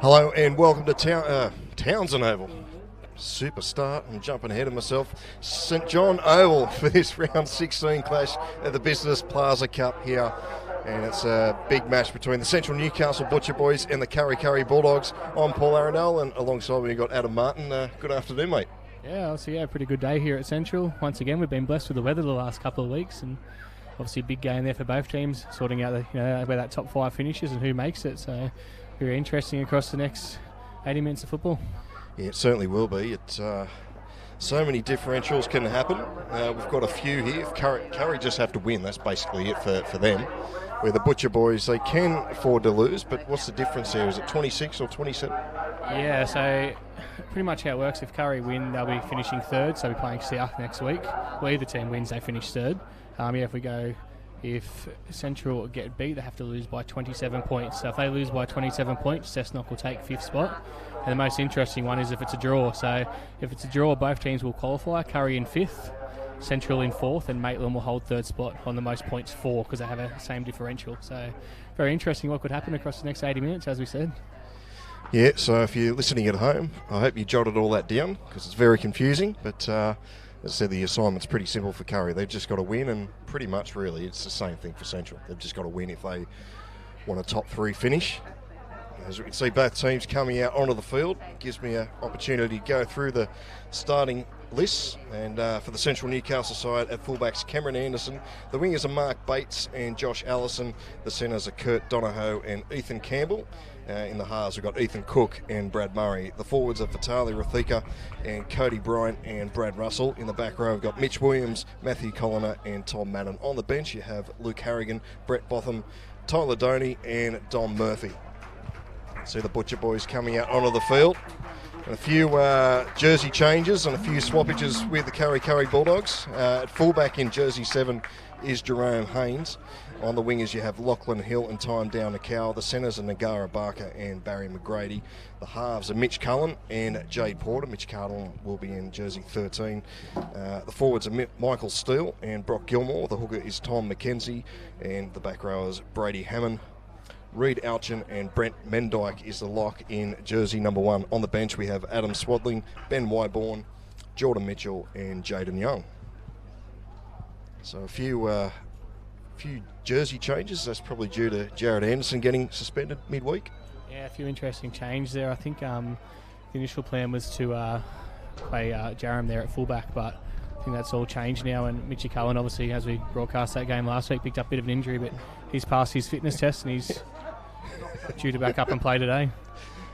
Hello and welcome to Townsend Oval. Superstar, I'm jumping ahead of myself. St John Oval for this round 16 clash at the Business Plaza Cup here. And it's a big match between the Central Newcastle Butcher Boys and the Kurri Bulldogs. I'm Paul Arundel, and alongside me we've got Adam Martin. Good afternoon, mate. Yeah, obviously, a pretty good day here at Central. Once again, we've been blessed with the weather the last couple of weeks, and obviously a big game there for both teams, sorting out where that top five finishes and who makes it. So very interesting across the next 80 minutes of football. Yeah, it certainly will be. So many differentials can happen. We've got a few here. If Kurri just have to win, that's basically it for them. Where the Butcher Boys, they can afford to lose, but what's the difference there? Is it 26 or 27? Yeah, so pretty much how it works, if Kurri win, they'll be finishing third, so they'll be playing South next week. Well, either team wins, they finish third. If Central get beat, they have to lose by 27 points. So if they lose by 27 points, Cessnock will take fifth spot. And the most interesting one is if it's a draw. So if it's a draw, both teams will qualify. Kurri in fifth, Central in fourth, and Maitland will hold third spot on the most points for, because they have a same differential. So very interesting what could happen across the next 80 minutes, as we said. Yeah, so if you're listening at home, I hope you jotted all that down, because it's very confusing. But as I said, the assignment's pretty simple for Kurri. They've just got to win, and pretty much really it's the same thing for Central. They've just got to win if they want a top three finish. As we can see, both teams coming out onto the field. It gives me an opportunity to go through the starting lists. And for the Central Newcastle side, at fullbacks, Cameron Anderson. The wingers are Mark Bates and Josh Allison. The centres are Kurt Donahoe and Ethan Campbell. In the halves, we've got Ethan Cook and Brad Murray. The forwards are Vitali Rathika and Cody Bryant and Brad Russell. In the back row, we've got Mitch Williams, Matthew Colliner and Tom Madden. On the bench, you have Luke Harrigan, Brett Botham, Tyler Doney and Dom Murphy. See the Butcher Boys coming out onto the field. And a few jersey changes and a few swappages with the Kurri Bulldogs. At fullback in jersey 7 is Jerome Haynes. On the wingers you have Lachlan Hill and Time Down Cow. The centres are Nagara Barker and Barry McGrady. The halves are Mitch Cullen and Jade Porter. Mitch Cullen will be in jersey 13. The forwards are Michael Steele and Brock Gilmore. The hooker is Tom McKenzie, and the back rowers Brady Hammond, Reed Alchin and Brent Mendyke is the lock in jersey number 1. On the bench we have Adam Swadling, Ben Wyborn, Jordan Mitchell and Jaden Young. So a few jersey changes. That's probably due to Jared Anderson getting suspended midweek. Yeah, a few interesting changes there. I think the initial plan was to play Jaram there at fullback, but I think that's all changed now, and Mitchy Cullen, obviously, as we broadcast that game last week, picked up a bit of an injury, but he's passed his fitness test and he's due to back up and play today.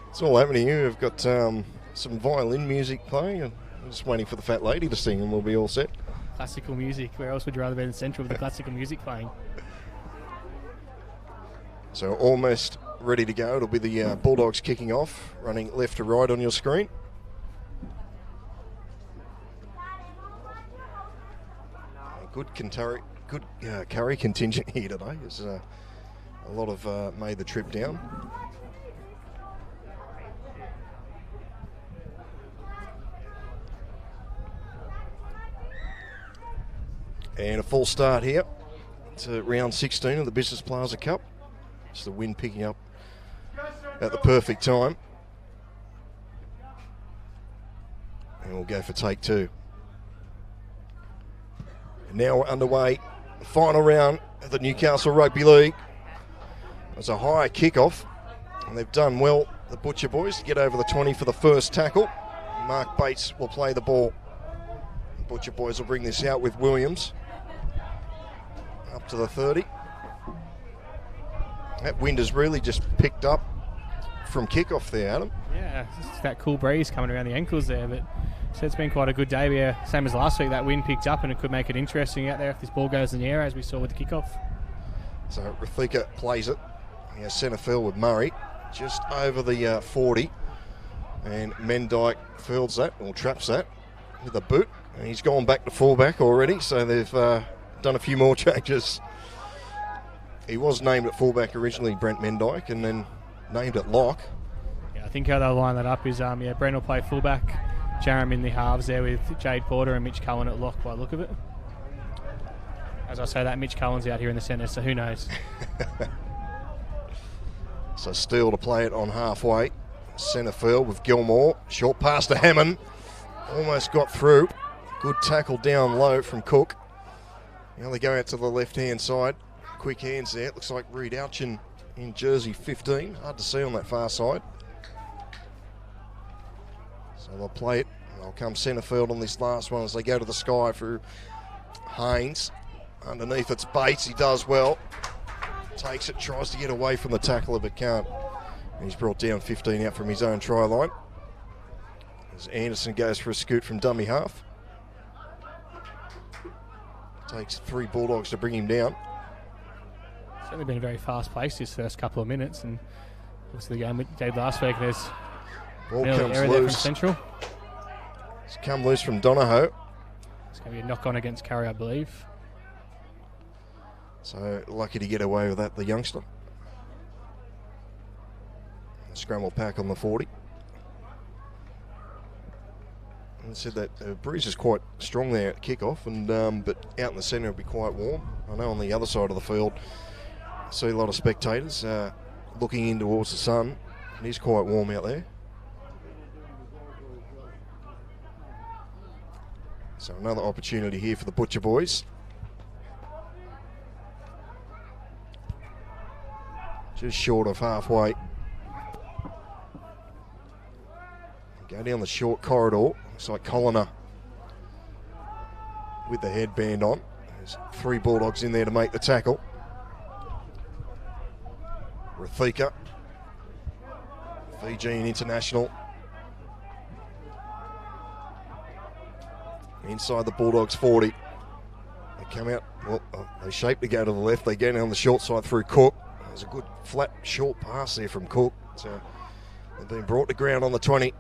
It's all happening here. We've got some violin music playing, and I'm just waiting for the fat lady to sing and we'll be all set. Classical music. Where else would you rather be in Central with the classical music playing? So almost ready to go. It'll be the Bulldogs kicking off, running left to right on your screen. Good Kurri contingent here today. There's a lot of made the trip down. And a full start here to round 16 of the Business Plaza Cup. It's the wind picking up at the perfect time. And we'll go for take 2. Now we're underway, the final round of the Newcastle Rugby League. It's a high kickoff, and they've done well, the Butcher Boys, to get over the 20 for the first tackle. Mark Bates will play the ball. The Butcher Boys will bring this out with Williams. Up to the 30. That wind has really just picked up from kickoff there, Adam. Yeah, it's that cool breeze coming around the ankles there, but so it's been quite a good day. Yeah, same as last week, that wind picked up and it could make it interesting out there if this ball goes in the air, as we saw with the kickoff. So Rathika plays it. He has centre field with Murray, just over the 40. And Mendyke fields that, or traps that, with a boot. And he's gone back to fullback already, so they've done a few more changes. He was named at fullback originally, Brent Mendyke, and then named at lock. Yeah, I think how they'll line that up is Brent will play fullback, Jaram in the halves there with Jade Porter and Mitch Cullen at lock by the look of it. As I say that, Mitch Cullen's out here in the centre, so who knows? So Steele to play it on halfway centre field with Gilmore. Short pass to Hammond. Almost got through. Good tackle down low from Cook. Now they go out to the left-hand side. Quick hands there. It looks like Reed Ouchin in jersey 15. Hard to see on that far side. So they'll play it. They'll come centre field on this last one as they go to the sky through Haynes. Underneath it's Bates. He does well. Takes it, tries to get away from the tackler but can't. He's brought down 15 out from his own try line. As Anderson goes for a scoot from dummy half. Takes 3 Bulldogs to bring him down. It's only been very fast paced this first couple of minutes, and obviously the game we did last week, there's Ball an comes error there from loose. Central. It's come loose from Donahoe. It's going to be a knock on against Karuah, I believe. So lucky to get away with that, the youngster. Scramble pack on the 40. And said that the breeze is quite strong there at kick-off, and but out in the centre it'll be quite warm. I know on the other side of the field I see a lot of spectators looking in towards the sun. It is quite warm out there. So another opportunity here for the Butcher boys. Just short of halfway. Go down the short corridor. Looks like Colliner with the headband on. There's 3 Bulldogs in there to make the tackle. Rathika, Fijian international. Inside the Bulldogs 40. They come out, well, they shape to go to the left. They go down the short side through Cook. There's a good flat short pass there from Cook. So they've been brought to ground on the 20.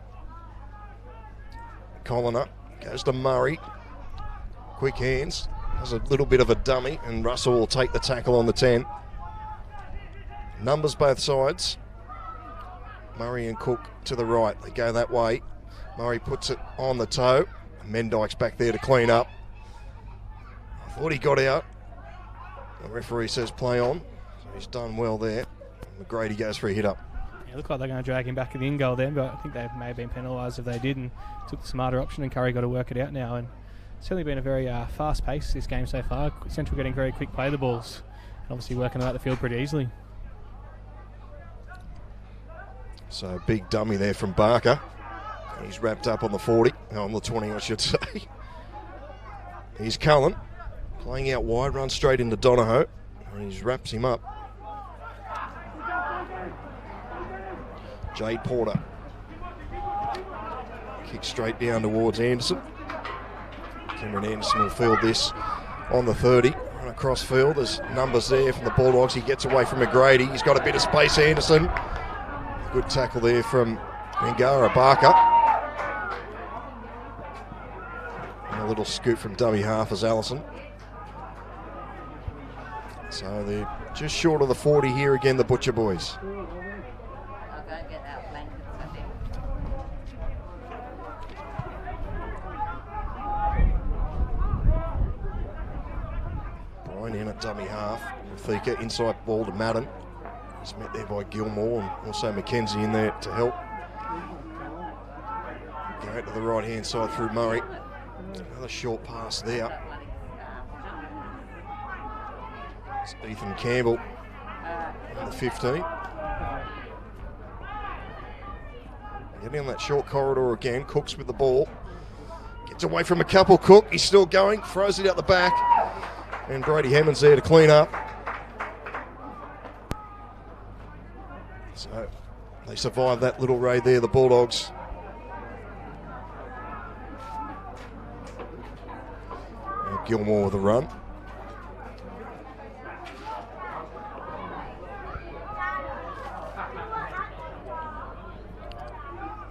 Colliner goes to Murray. Quick hands. Has a little bit of a dummy, and Russell will take the tackle on the 10. Numbers both sides. Murray and Cook to the right. They go that way. Murray puts it on the toe. Mendyke's back there to clean up. I thought he got out. The referee says play on. So he's done well there. McGrady goes for a hit up. Yeah, looked like they're going to drag him back in the in goal then, but I think they may have been penalised if they did and took the smarter option, and Kurri got to work it out now. And it's certainly been a very fast pace this game so far. Central getting very quick play the balls and obviously working out the field pretty easily. So big dummy there from Barker. He's wrapped up on the 40, on the 20 I should say. He's Cullen, playing out wide, runs straight into Donahoe, and he wraps him up. Jade Porter. Kick straight down towards Anderson. Cameron Anderson will field this on the 30. Run across field, there's numbers there from the Bulldogs. He gets away from McGrady. He's got a bit of space, Anderson. Good tackle there from Ngara Barker. And a little scoop from dummy half as Allison. So they're just short of the 40 here again, the Butcher boys. Brian in at dummy half. Thika inside ball to Madden. He's met there by Gilmore and also McKenzie in there to help. Go out to the right hand side through Murray. Another short pass there. It's Ethan Campbell on the 15. Getting on that short corridor again. Cook's with the ball. Gets away from a couple. Cook, he's still going. Throws it out the back. And Brady Hammond's there to clean up. So they survived that little raid there, the Bulldogs. And Gilmore with a run.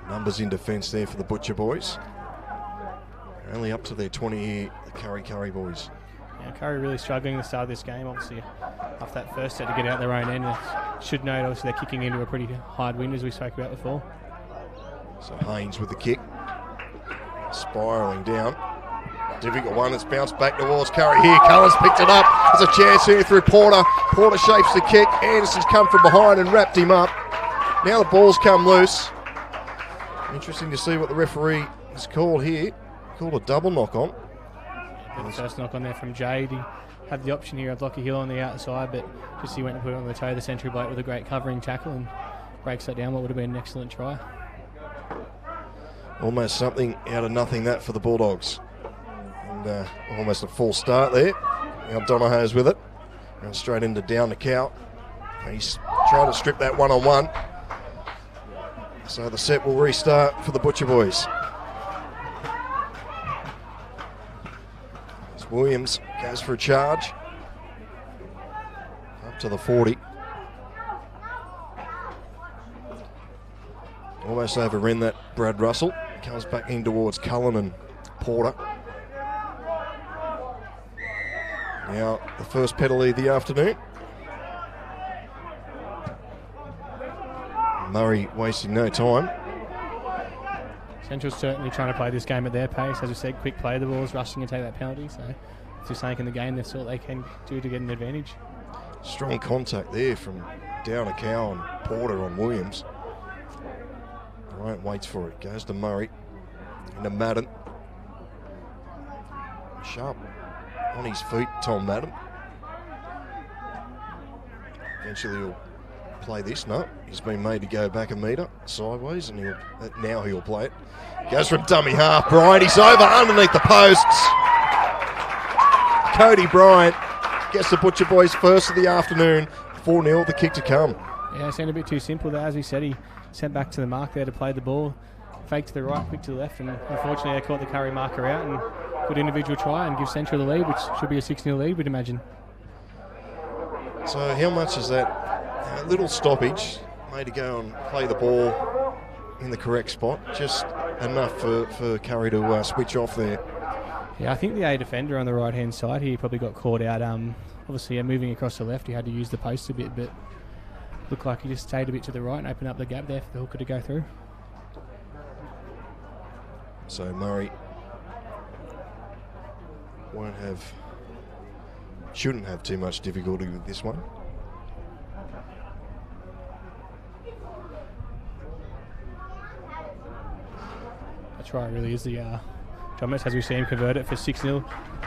Numbers in defence there for the Butcher boys. They're only up to their 20 here, the Kurri boys. Yeah, Kurri really struggling at the start of this game, obviously off that first set to get out their own end. Should note, obviously, they're kicking into a pretty hard wind, as we spoke about before. So Haynes with the kick. Spiralling down. Difficult one. It's bounced back towards Kurri here. Cullen's picked it up. There's a chance here through Porter. Porter shapes the kick. Anderson's come from behind and wrapped him up. Now the ball's come loose. Interesting to see what the referee has called here. Called a double knock on. The first knock on there from Jade. He had the option here of Lockie Hill on the outside, but just he went and put it on the toe of the century bloke with a great covering tackle and breaks that down. What would have been an excellent try. Almost something out of nothing that for the Bulldogs. And almost a full start there. Now Donahoe's with it. Going straight into down the cow. He's trying to strip that one-on-one. So the set will restart for the Butcher Boys. As Williams goes for a charge. Up to the 40. Almost overran that Brad Russell. Comes back in towards Cullen and Porter. Now the first penalty of the afternoon. Murray wasting no time. Central's certainly trying to play this game at their pace. As we said, quick play the balls, rushing and take that penalty. So if they're saying in the game, that's all they can do to get an advantage. Strong contact there from down a cow and Porter on Williams. Bryant waits for it. Goes to Murray. Into Madden. Sharp on his feet, Tom Madden. Eventually he'll play this. No, he's been made to go back a metre sideways, and now he'll play it. Goes from dummy half. Bryant, he's over underneath the posts. Cody Bryant gets the Butcher Boys first of the afternoon. 4-0, the kick to come. Yeah, it sounded a bit too simple there. As he said, he sent back to the mark there to play the ball. Fake to the right, quick to the left, and unfortunately they caught the Kurri marker out and good individual try and give Central the lead, which should be a 6-0 lead, we'd imagine. So how much is that little stoppage made to go and play the ball in the correct spot? Just enough for Kurri to switch off there. Yeah, I think the A defender on the right-hand side, he probably got caught out. Obviously, moving across the left, he had to use the post a bit, but looked like he just stayed a bit to the right and opened up the gap there for the hooker to go through. So Murray shouldn't have too much difficulty with this one. That's right, really is the dominance as we see him convert it for 6-0.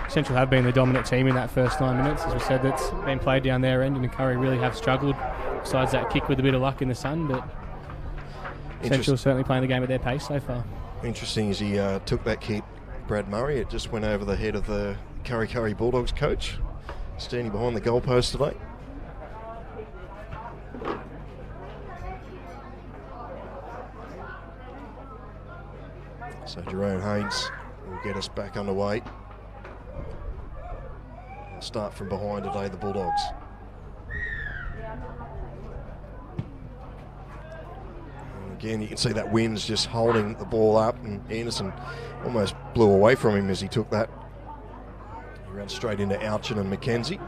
Central have been the dominant team in that first 9 minutes. As we said, that's been played down their end, and Kurri really have struggled, besides that kick with a bit of luck in the sun, but Central certainly playing the game at their pace so far. Interesting as he took that kick, Brad Murray, it just went over the head of the Kurri Bulldogs coach, standing behind the goalpost today. So Jerome Haynes will get us back underway. We'll start from behind today, the Bulldogs. Again, you can see that Wynn's just holding the ball up, and Anderson almost blew away from him as he took that. He ran straight into Ouchin and McKenzie.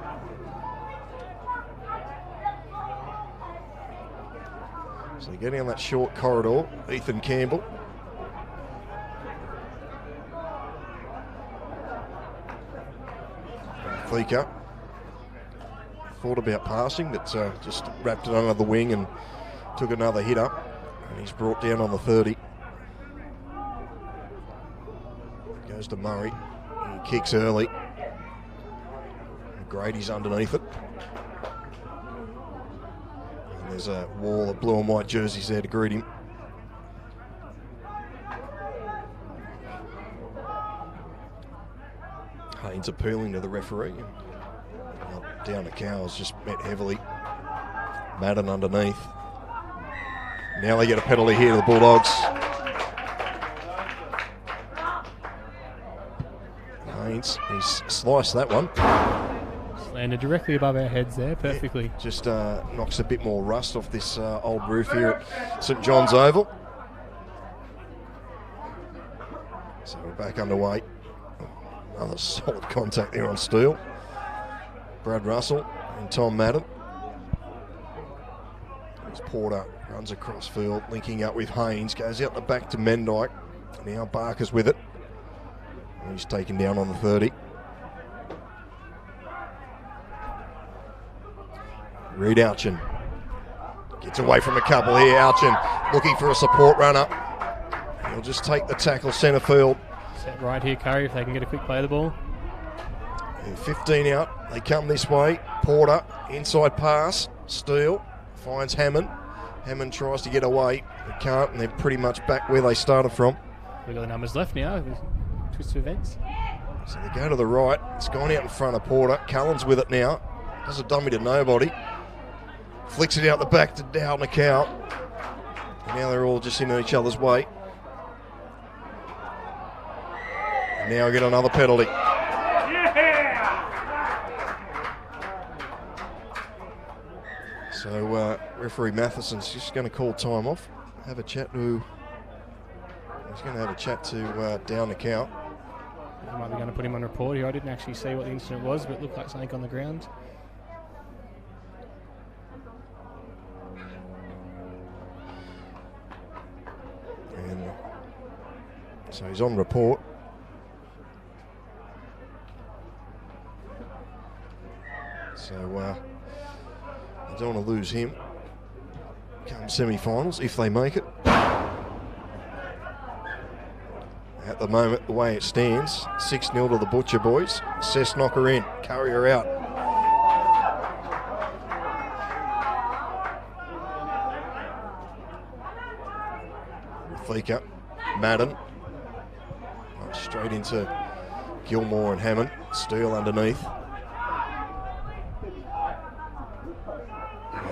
So getting on that short corridor, Ethan Campbell. Fleeker thought about passing, but just wrapped it under the wing and took another hit up. And he's brought down on the 30. Goes to Murray. He kicks early. Grady's underneath it. And there's a wall of blue and white jerseys there to greet him. Haynes appealing to the referee. Down the cows just met heavily. Madden underneath. Now they get a penalty here to the Bulldogs. Haynes, he's sliced that one. Just landed directly above our heads there, perfectly. Yeah, just knocks a bit more rust off this old roof here at St John's Oval. So we're back underway. Another solid contact there on steel. Brad Russell and Tom Madden. As Porter runs across field, linking up with Haynes, goes out the back to Mendyke. Now Barker's with it. And he's taken down on the 30. Reed Ouchin gets away from a couple here. Ouchin looking for a support runner. He'll just take the tackle centre field. Set right here, Kurri, if they can get a quick play of the ball. And 15 out. They come this way. Porter, inside pass. Steele finds Hammond. Hammond tries to get away. They can't, and they're pretty much back where they started from. We've got the numbers left now. Twist of events. So they go to the right. It's gone out in front of Porter. Cullen's with it now. Does a dummy to nobody. Flicks it out the back to Dowden Cow. And now they're all just in each other's way. And now we get another penalty. So referee Matheson's just going to call time off. Have a chat to. He's going to have a chat to Dowden Cow. I might be going to put him on report here. I didn't actually see what the incident was, but it looked like something on the ground. And so he's on report. So I don't want to lose him. Come semi-finals if they make it. At the moment, the way it stands, 6-0 to the Butcher boys. Cessnock are in, Kurri are out. Thika, Madden. Straight into Gilmore and Hammond. Steele underneath.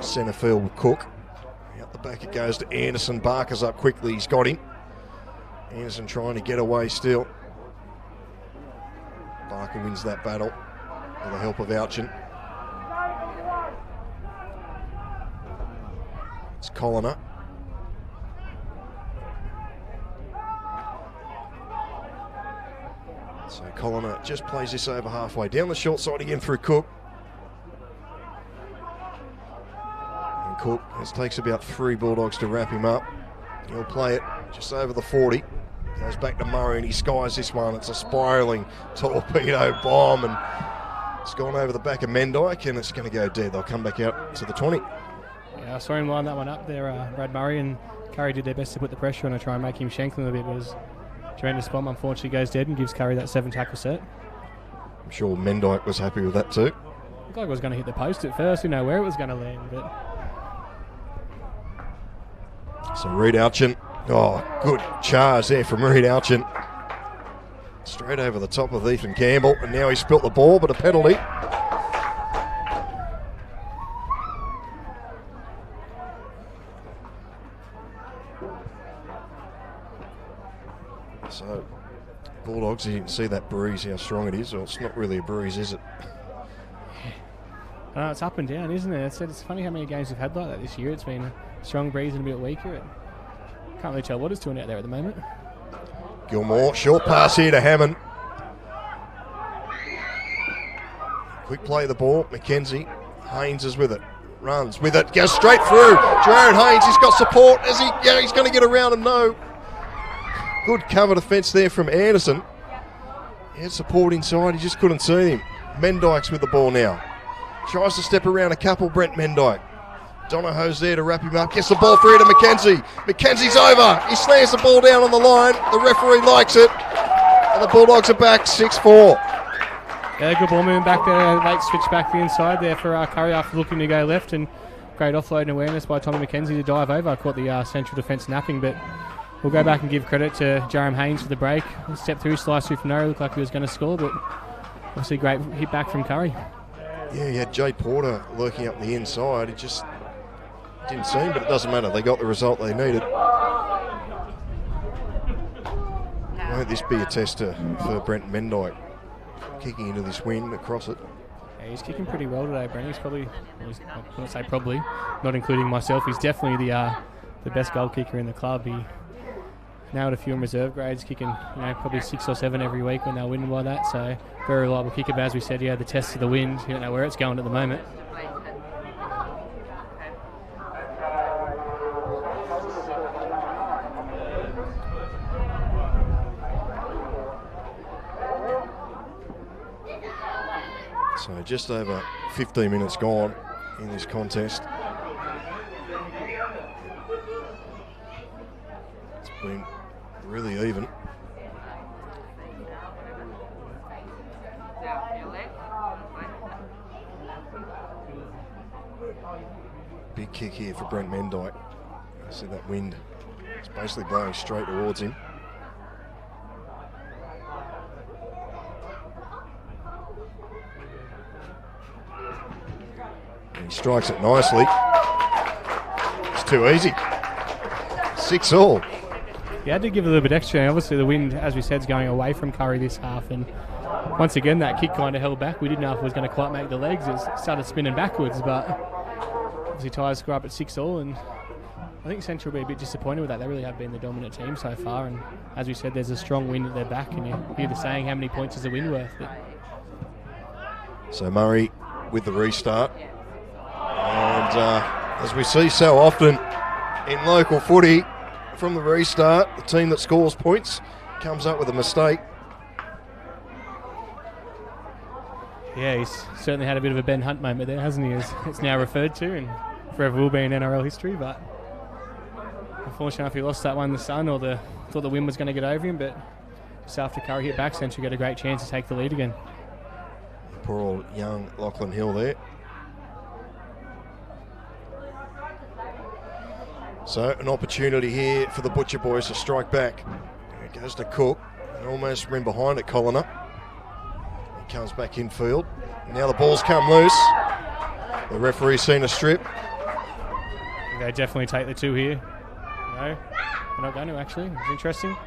Centre field with Cook. Out the back it goes to Anderson. Barker's up quickly, he's got him. Anderson trying to get away still. Barker wins that battle with the help of Ouchin. It's Colliner. So Colliner just plays this over halfway. Down the short side again through Cook. And Cook, it takes about 3 Bulldogs to wrap him up. He'll play it just over the 40. Goes back to Murray and he skies this one. It's a spiralling torpedo bomb and it's gone over the back of Mendyke and it's going to go dead. They'll come back out to the 20. Yeah, I saw him line that one up there, Brad Murray, and Kurri did their best to put the pressure on to try and make him shank them a bit. It was a tremendous bomb, unfortunately goes dead and gives Kurri that 7 tackle set. I'm sure Mendyke was happy with that too. Looked like it was going to hit the post at first. We know where it was going to land, but... So Reid Ouchin. Oh, good charge there from Reid Ouchin. Straight over the top of Ethan Campbell, and now he spilt the ball, but a penalty. So, Bulldogs, you can see that breeze, how strong it is. Well, it's not really a breeze, is it? It's up and down, isn't it? It's funny how many games we've had like that this year. It's been a strong breeze and a bit weaker. Can't really tell what it's doing out there at the moment. Gilmore, short pass here to Hammond. Quick play of the ball, McKenzie. Haynes is with it, runs with it, goes straight through. Jared Haynes, he's got support. Yeah, he's going to get around him, no. Good cover defence there from Anderson. He had support inside, he just couldn't see him. Mendyke's with the ball now. Tries to step around a couple, Brent Mendyke. Donahoe's there to wrap him up. Gets the ball free to McKenzie. McKenzie's over. He slams the ball down on the line. The referee likes it. And the Bulldogs are back 6-4. Yeah, good ball moving back there. Late switch back the inside there for Kurri after looking to go left. And great offload and awareness by Tommy McKenzie to dive over. I caught the central defence napping, but we'll go back and give credit to Jarom Haynes for the break. Step through, slice through from nowhere. Looked like he was going to score, but obviously great hit back from Kurri. Yeah, he had Jade Porter lurking up the inside. It just didn't seem, but it doesn't matter. They got the result they needed. Won't this be a tester for Brent Mendyke? Kicking into this wind across it. Yeah, he's kicking pretty well today, Brent. He's probably, I wouldn't say probably, not including myself, he's definitely the best goal kicker in the club. He nailed a few in reserve grades, kicking probably 6 or 7 every week when they're winning by that. So very reliable kicker, but as we said, the test of the wind. You don't know where it's going at the moment. So just over 15 minutes gone in this contest. It's been really even. Big kick here for Brent Mendyke. See that wind. It's basically blowing straight towards him. And he strikes it nicely. It's too easy. 6-all. You had to give a little bit extra. Obviously, the wind, as we said, is going away from Kurri this half. And once again, that kick kind of held back. We didn't know if it was going to quite make the legs. It started spinning backwards, but obviously Tigers score up at 6-all. And I think Central will be a bit disappointed with that. They really have been the dominant team so far. And as we said, there's a strong wind at their back. And you hear the saying, how many points is the wind worth? But so Murray with the restart. And as we see so often in local footy, from the restart, the team that scores points comes up with a mistake. Yeah, he's certainly had a bit of a Ben Hunt moment there, hasn't he? As it's now referred to, and forever will be in NRL history. But unfortunately, if he lost that one in the sun, or thought the wind was going to get over him, but just after Kurri hit back, Central got a great chance to take the lead again. Poor old young Lachlan Hill there. So an opportunity here for the Butcher boys to strike back. It goes to Cook. And almost ran behind it, Colliner. He comes back infield. Now the ball's come loose. The referee's seen a strip. They definitely take the two here. No, they're not going to actually. It's interesting.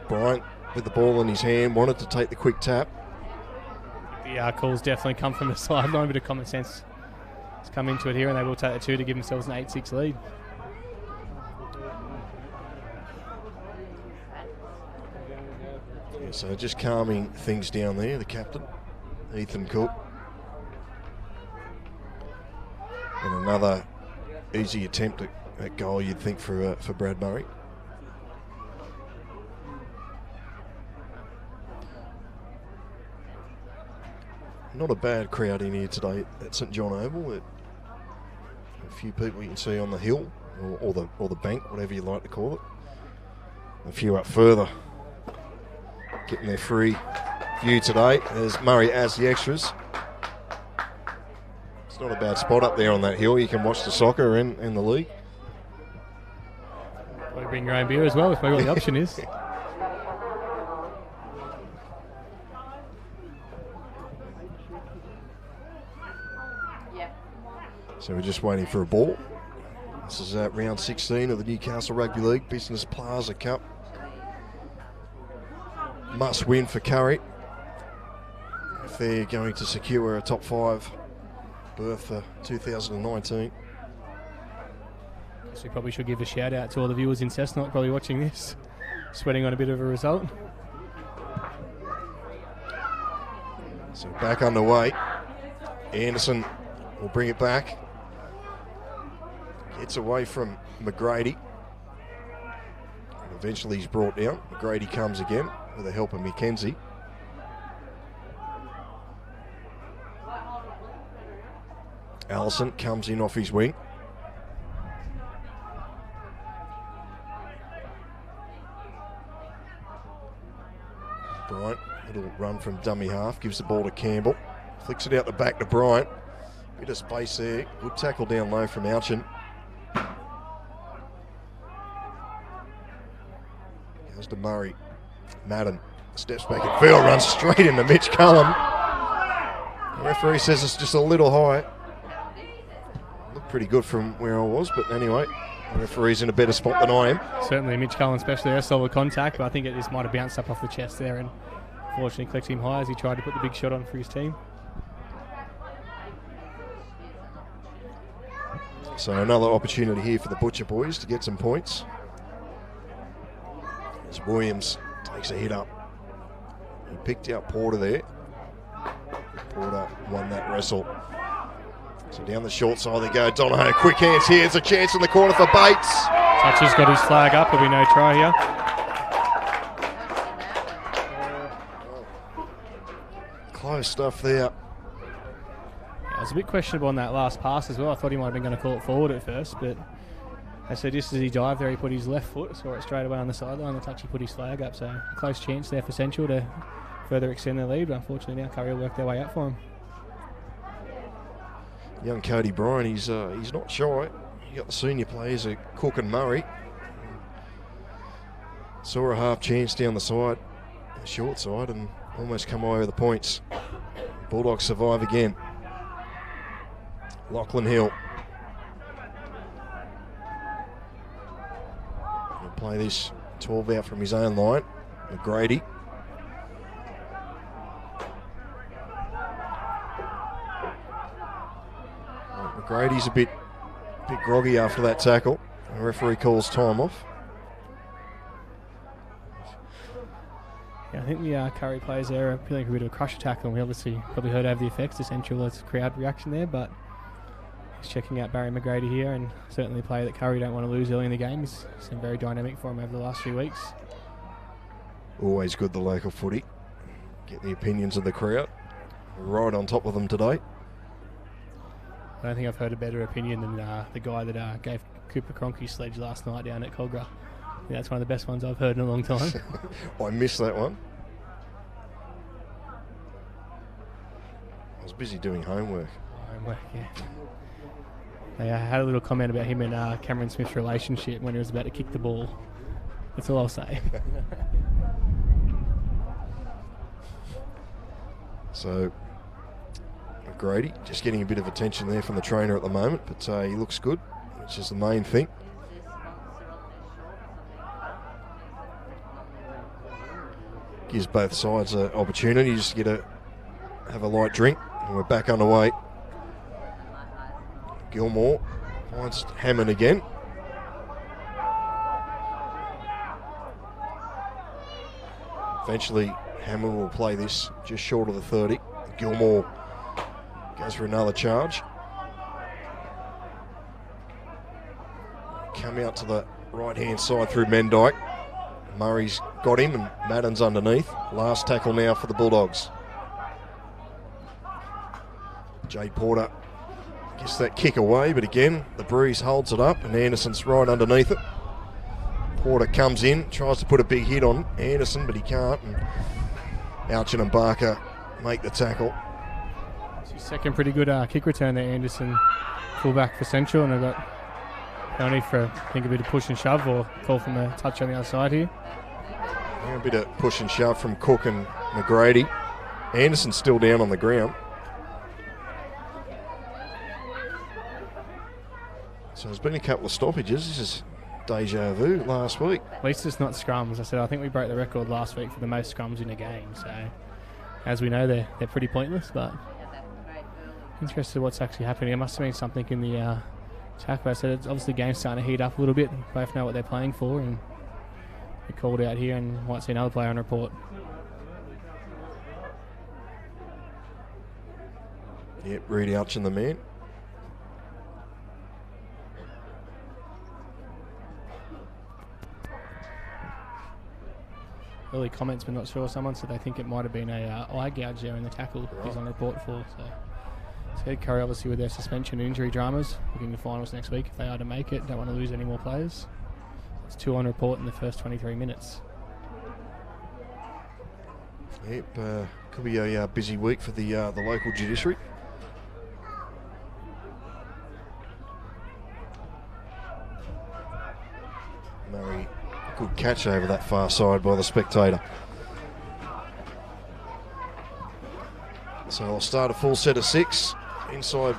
Bryant with the ball in his hand wanted to take the quick tap. The calls definitely come from the sideline. A bit of common sense has come into it here, and they will take the two to give themselves an 8-6 lead. Yeah, so just calming things down there, the captain, Ethan Cook. And another easy attempt at goal, you'd think, for Brad Murray. Not a bad crowd in here today at St John Oval. A few people you can see on the hill, or the bank, whatever you like to call it. A few up further, getting their free view today as Murray adds the extras. It's not a bad spot up there on that hill. You can watch the soccer and the league. Probably bring your own beer as well, if what the option is. So we're just waiting for a ball. This is round 16 of the Newcastle Rugby League Business Plaza Cup. Must win for Kurri if they're going to secure a top 5 berth for 2019. So we probably should give a shout out to all the viewers in Cessnock probably watching this, sweating on a bit of a result. So back underway. Anderson will bring it back. Gets away from McGrady. And eventually he's brought down. McGrady comes again with the help of McKenzie. Allison comes in off his wing. Bryant, little run from dummy half, gives the ball to Campbell. Flicks it out the back to Bryant. Bit of space there. Good tackle down low from Alchin. Goes to Murray. Madden steps back in field, runs straight into Mitch Cullen. The referee says it's just a little high. Looked pretty good from where I was, but anyway, the referee's in a better spot than I am. Certainly Mitch Cullen, especially a solid contact, but I think it just might have bounced up off the chest there and fortunately clicked him high as he tried to put the big shot on for his team. So another opportunity here for the Butcher boys to get some points. As Williams takes a hit up. He picked out Porter there. Porter won that wrestle. So down the short side they go. Donohoe, quick hands here. It's a chance in the corner for Bates. Toucher's got his flag up. There'll be no try here. Close stuff there. I was a bit questionable on that last pass as well. I thought he might have been going to call it forward at first, but So just as he dived there, he put his left foot, saw it straight away on the sideline. The touch, he put his flag up. So close chance there for Central to further extend their lead. But unfortunately now Kurri will work their way up for him. Young Cody Bryan, he's not shy. You got the senior players at Cook and Murray. Saw a half chance down the side, the short side, and almost come away with the points. Bulldogs survive again. Lachlan Hill. He'll play this 12 out from his own line. McGrady. McGrady's a bit groggy after that tackle. The referee calls time off. Yeah, I think the Kurri players there are feeling a bit of a crusher tackle, and we obviously probably heard over the effects. Essential as crowd reaction there, but he's checking out Barry McGrady here, and certainly a player that Kurri don't want to lose early in the game. He's been very dynamic for him over the last few weeks. Always good, the local footy. Get the opinions of the crowd. Right on top of them today. I don't think I've heard a better opinion than the guy that gave Cooper Cronky's sledge last night down at Cogra. Yeah, that's one of the best ones I've heard in a long time. I missed that one. I was busy doing homework. Yeah. They had a little comment about him and Cameron Smith's relationship when he was about to kick the ball. That's all I'll say. So, McGrady just getting a bit of attention there from the trainer at the moment, but he looks good, which is the main thing. Gives both sides an opportunity just to have a light drink, and we're back underway. Gilmore finds Hammond again. Eventually, Hammond will play this just short of the 30. Gilmore goes for another charge. Come out to the right-hand side through Mendyke. Murray's got him and Madden's underneath. Last tackle now for the Bulldogs. Jade Porter gets that kick away, but again, the Breeze holds it up and Anderson's right underneath it. Porter comes in, tries to put a big hit on Anderson, but he can't. And Alchin and Barker make the tackle. It's his second pretty good kick return there, Anderson. Fullback for Central, and they've got penalty for, I think, a bit of push and shove or call from a touch on the other side here. Yeah, a bit of push and shove from Cook and McGrady. Anderson's still down on the ground. So there's been a couple of stoppages. This is deja vu last week. At least it's not scrums. I said I think we broke the record last week for the most scrums in a game. So as we know, they're pretty pointless, but interested in what's actually happening. There must have been something in the tackle. I said it's obviously the game's starting to heat up a little bit. Both know what they're playing for, and they're called out here, and might see another player on report. Yep, Reed Alchin the man. Early comments, but not sure. Someone said they think it might have been a eye gouge there in the tackle he's on report for. So Kurri obviously with their suspension and injury dramas, looking to finals next week if they are to make it. Don't want to lose any more players. It's 2 on report in the first 23 minutes. Yep, could be a busy week for the local judiciary. Murray, good catch over that far side by the spectator. So I'll start a full set of 6 inside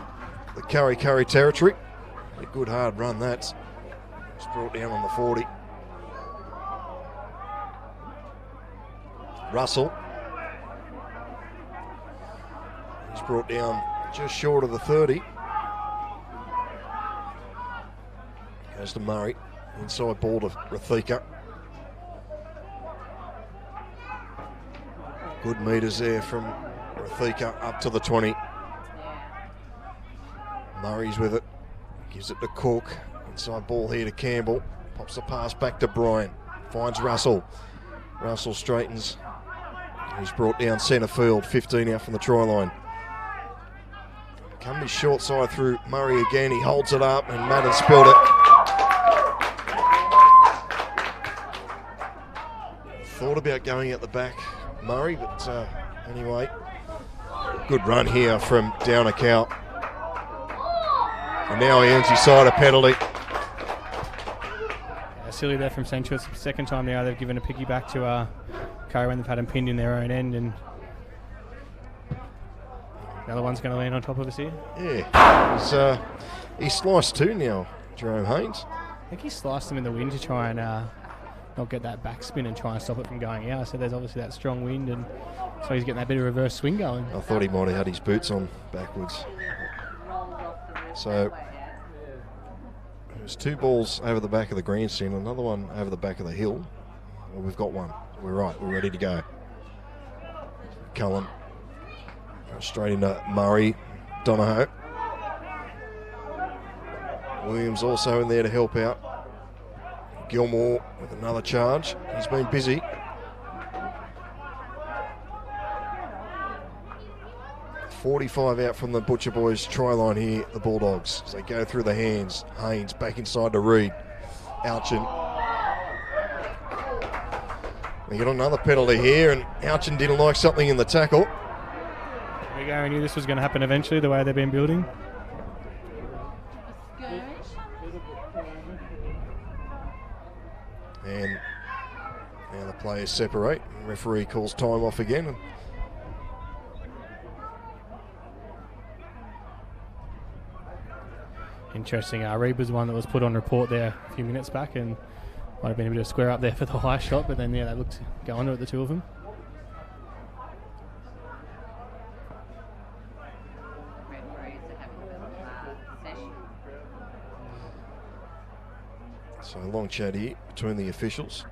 the Kurri territory. A good hard run that's brought down on the 40. Russell. He's brought down just short of the 30. Goes to Murray. Inside ball to Rathika. Good metres there from Rathika up to the 20. Murray's with it. Gives it to Cook. Inside ball here to Campbell. Pops the pass back to Bryan. Finds Russell. Russell straightens. He's brought down centre field. 15 out from the try line. Come his short side through Murray again. He holds it up and Madden spilled it. Thought about going at the back, Murray, but anyway, good run here from Downer Cow. And now he earns his side a penalty. Yeah, silly there from Central. It's the second time now they've given a piggyback to Karuah when they've had him pinned in their own end, and the other one's going to land on top of us here. Yeah, he's sliced too now, Jerome Haynes. I think he sliced him in the wind to try and not get that backspin and try and stop it from going out. So there's obviously that strong wind, and so he's getting that bit of reverse swing going. I thought he might have had his boots on backwards. So there's 2 balls over the back of the grandstand, another one over the back of the hill. Well, we've got one. We're right. We're ready to go. Cullen straight into Murray. Donohoe. Williams also in there to help out. Gilmore with another charge. He's been busy. .45 out from the Butcher Boys try line here, the Bulldogs. As they go through the hands. Haynes back inside to Reed. Alchin. They get another penalty here, and Alchin didn't like something in the tackle. There we go. I knew this was going to happen eventually, the way they've been building. And now the players separate. The referee calls time off again. Interesting. Reed was the one that was put on report there a few minutes back, and might have been a bit of square up there for the high shot, but then yeah, they looked to go under it, the two of them. So a long chat here between the officials.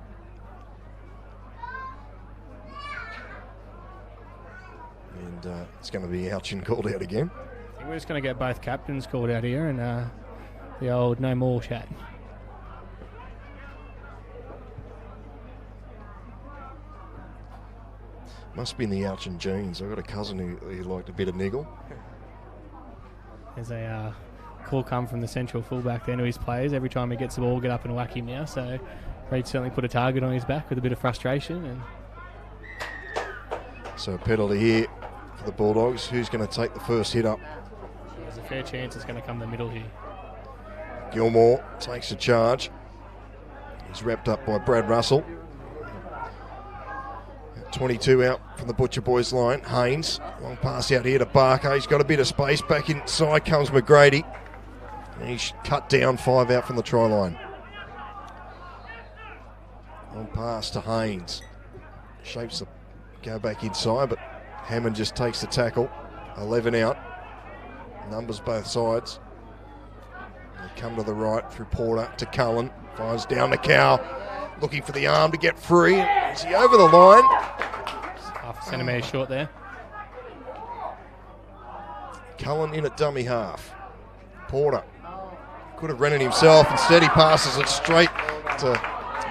And it's going to be Alchin called out again. I think we're just going to get both captains called out here, and the old no more chat. Must be in the Alchin genes. I've got a cousin who liked a bit of niggle. There's a call come from the central fullback then to his players. Every time he gets the ball, get up and whack him now. So Reed certainly put a target on his back with a bit of frustration. And so a penalty here for the Bulldogs. Who's going to take the first hit up? there's a fair chance it's going to come the middle here. Gilmore takes a charge. He's wrapped up by Brad Russell. 22 out from the Butcher Boys line. Haynes, long pass out here to Barker. He's got a bit of space. Back inside comes McGrady. And he's cut down, 5 out from the try line. Long pass to Haynes. Shapes the go back inside, but Hammond just takes the tackle. 11 out. Numbers both sides. They come to the right through Porter to Cullen. Fires down to Cow. Looking for the arm to get free. Is he over the line? Half a centimetre short there. Cullen in at dummy half. Porter could have run it himself. Instead he passes it straight to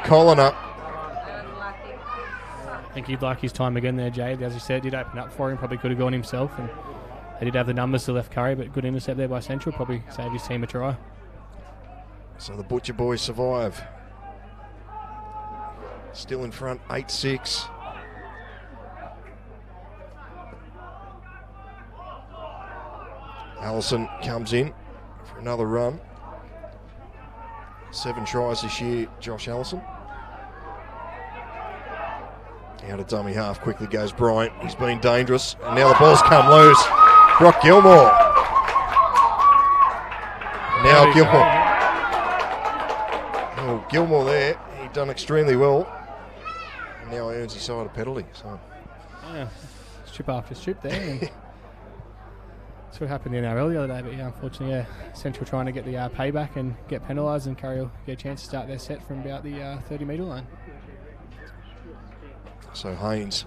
Colliner. I think he'd like his time again there, Jade. As you said, it did open up for him. Probably could have gone himself. And they did have the numbers to left Kurri, but good intercept there by Central. Probably saved his team a try. So the Butcher Boys survive. Still in front, 8-6. Allison comes in for another run. 7 tries this year, Josh Allison. Out of dummy half, quickly goes Bryant. He's been dangerous, and now the ball's come loose. Brock Gilmore. Now Gilmore. Oh, Gilmore there. He done extremely well. And now he earns his side a penalty. So. Yeah, strip after strip there. That's what happened in the NRL the other day, but yeah, unfortunately, yeah, Central trying to get the payback and get penalised, and Kurri will get a chance to start their set from about the 30-metre line. So Haynes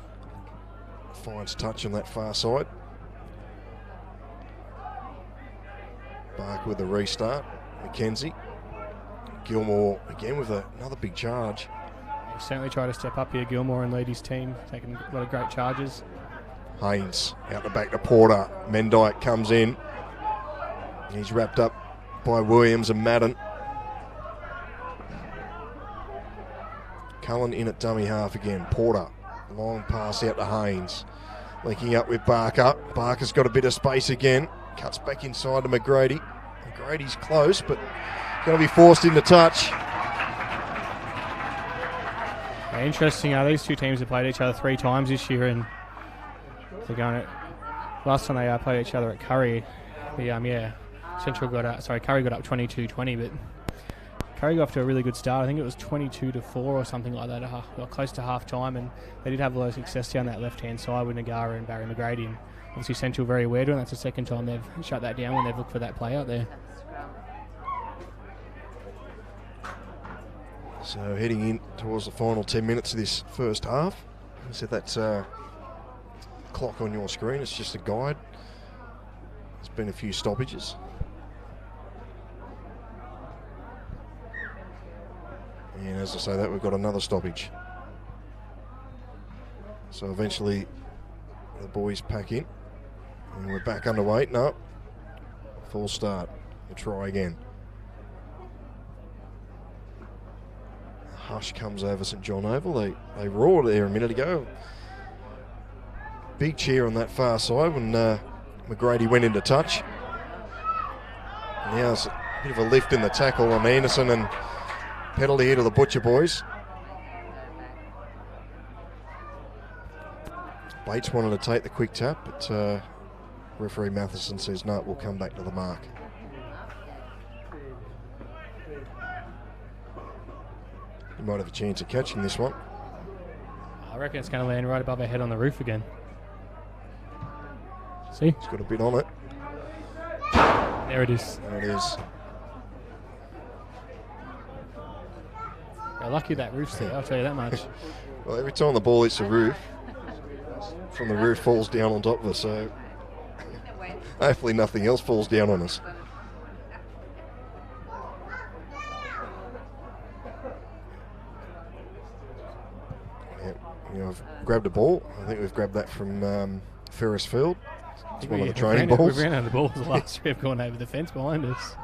finds touch on that far side. Barker with the restart. McKenzie. Gilmore again with another big charge. He'll certainly try to step up here, Gilmore, and lead his team, taking a lot of great charges. Haynes out the back to Porter. Mendyke comes in. He's wrapped up by Williams and Madden. Cullen in at dummy half again. Porter, long pass out to Haynes. Linking up with Barker. Barker's got a bit of space again. Cuts back inside to McGrady. McGrady's close, but going to be forced into touch. Yeah, interesting. These two teams have played each other 3 times this year, and they're going at. Last time they played each other at Kurri, Kurri got up 22-20, but Kurri got off to a really good start. I think it was 22-4 or something like that, close to half time, and they did have a lot of success down that left-hand side with Nagara and Barry McGrady. And obviously Central very aware to it, and that's the second time they've shut that down when they've looked for that play out there. So heading in towards the final 10 minutes of this first half. I said that's clock on your screen, it's just a guide. There's been a few stoppages. And as I say that, we've got another stoppage. So eventually the boys pack in. And we're back underway. No. Full start. We'll try again. A hush comes over St John Oval. They roared there a minute ago. Big cheer on that far side when McGrady went into touch. Now it's a bit of a lift in the tackle on Anderson, and penalty here to the Butcher boys. Bates wanted to take the quick tap, but referee Matheson says no, we'll come back to the mark. He might have a chance of catching this one. I reckon it's going to land right above our head on the roof again. See? He's got a bit on it. There it is. There it is. They're lucky that roof's there, I'll tell you that much. Well, every time the ball hits the roof, from the roof falls down on top of us, so hopefully nothing else falls down on us. Yeah, I've grabbed a ball. I think we've grabbed that from Ferris Field. It's one of the training balls. We ran out of balls the last three have gone over the fence behind us.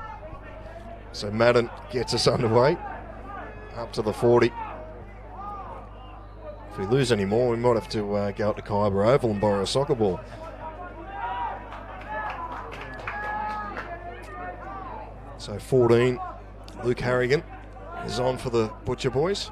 So Madden gets us underway, up to the 40. If we lose any more, we might have to go up to Karuah Oval and borrow a soccer ball. So 14, Luke Harrigan is on for the Butcher boys.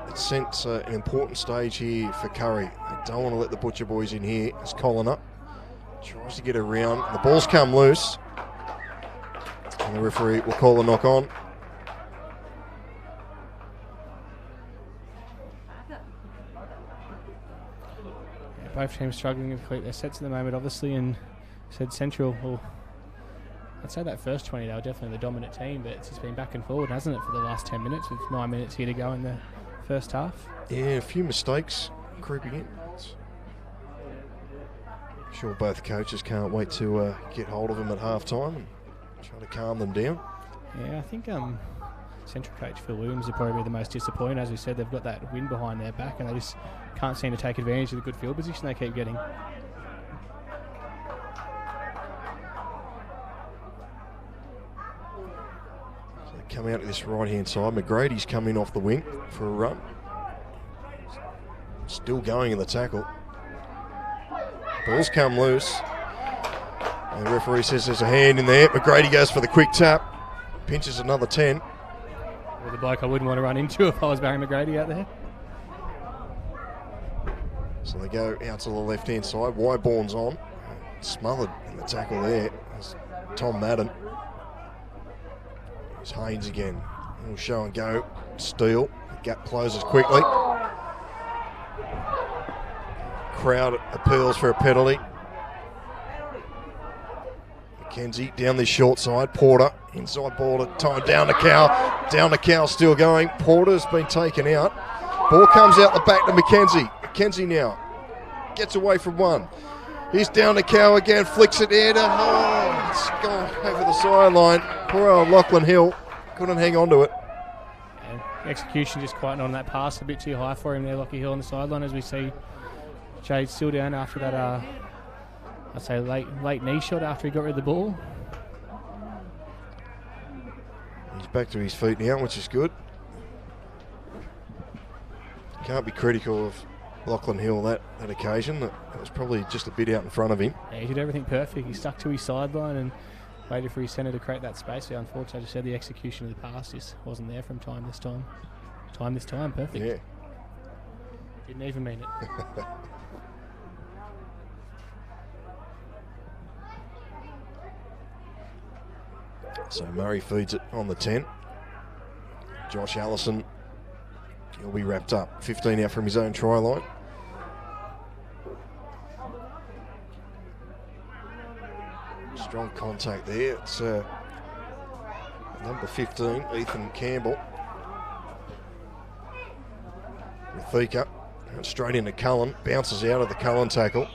It sent an important stage here for Kurri. They don't want to let the Butcher boys in here. As Colin up tries to get around. The ball's come loose. And the referee will call a knock on. Yeah, both teams struggling to complete their sets at the moment, obviously, and said Central, well, I'd say that first 20 they were definitely the dominant team, but it's just been back and forward, hasn't it, for the last 10 minutes with 9 minutes here to go in the first half. Yeah, a few mistakes creeping in. I'm sure both coaches can't wait to get hold of them at half time and try to calm them down. Yeah, I think Central coach Phil Williams will probably be the most disappointed. As we said, they've got that wind behind their back and they just can't seem to take advantage of the good field position they keep getting. Coming out to this right-hand side, McGrady's coming off the wing for a run. Still going in the tackle. Ball's come loose. And the referee says there's a hand in there. McGrady goes for the quick tap. Pinches another 10. Well, the bloke I wouldn't want to run into if I was Barry McGrady out there. So they go out to the left-hand side. Wyborn's on. Smothered in the tackle there. That's Tom Madden. It's Haynes again. Little show and go. Steele. The gap closes quickly. Crowd appeals for a penalty. McKenzie down this short side. Porter inside ball at time. Down to Cow. Down to Cow still going. Porter's been taken out. Ball comes out the back to McKenzie. McKenzie now gets away from one. He's down to Cow again. Flicks it in. Oh, it's gone over the sideline. Poor old Lachlan Hill couldn't hang on to it. And execution just quite on that pass. A bit too high for him there, Lachlan Hill on the sideline, as we see Jade still down after that I'd say late knee shot after he got rid of the ball. He's back to his feet now, which is good. Can't be critical of Lachlan Hill that occasion. That was probably just a bit out in front of him. Yeah, he did everything perfect. He stuck to his sideline and waited for his centre to create that space. Yeah, unfortunately, I just said the execution of the pass just wasn't there from time this time. Perfect. Yeah. Didn't even mean it. So Murray feeds it on the 10. Josh Allison, he'll be wrapped up. 15 out from his own try line. Strong contact there. It's number 15, Ethan Campbell. Rafika, straight into Cullen, bounces out of the Cullen tackle.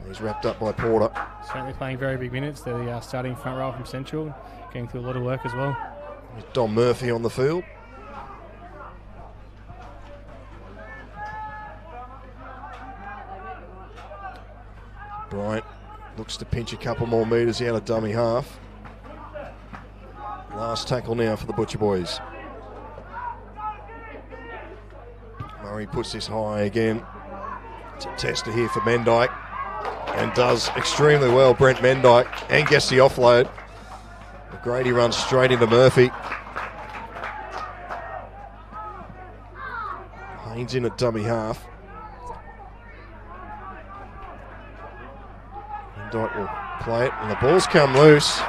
He's wrapped up by Porter. Certainly playing very big minutes. They're the starting front row from Central, getting through a lot of work as well. There's Dom Murphy on the field. Bryant looks to pinch a couple more metres out of dummy half. Last tackle now for the Butcher Boys. Murray puts this high again. It's a tester here for Mendyke and does extremely well, Brent Mendyke, and gets the offload. Grady runs straight into Murphy. Haynes in at dummy half. Mendyke will play it, and the ball's come loose.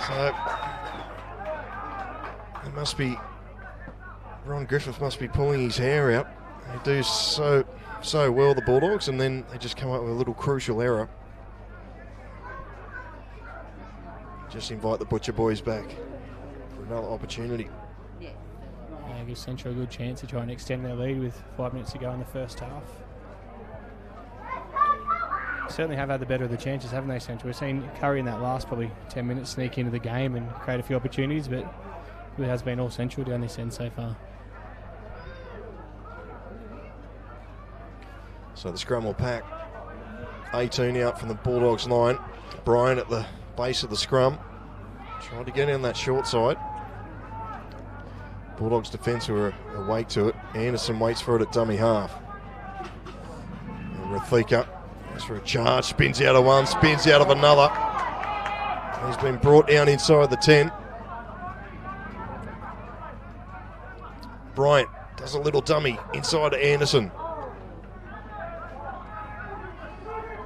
So it must be, Ron Griffith must be pulling his hair out. They do so well, the Bulldogs, and then they just come up with a little crucial error. Just invite the Butcher Boys back for another opportunity. Yeah, gives Central a good chance to try and extend their lead with 5 minutes to go in the first half. Certainly have had the better of the chances, haven't they, Central? We've seen Kurri in that last probably 10 minutes sneak into the game and create a few opportunities, but it has been all Central down this end so far. So the scrum will pack. 18 out from the Bulldogs line. Brian at the base of the scrum. Tried to get in that short side. Bulldogs defence were awake to it. Anderson waits for it at dummy half. And Rafika goes for a charge. Spins out of one, spins out of another. He's been brought down inside the 10. Bryant does a little dummy inside to Anderson.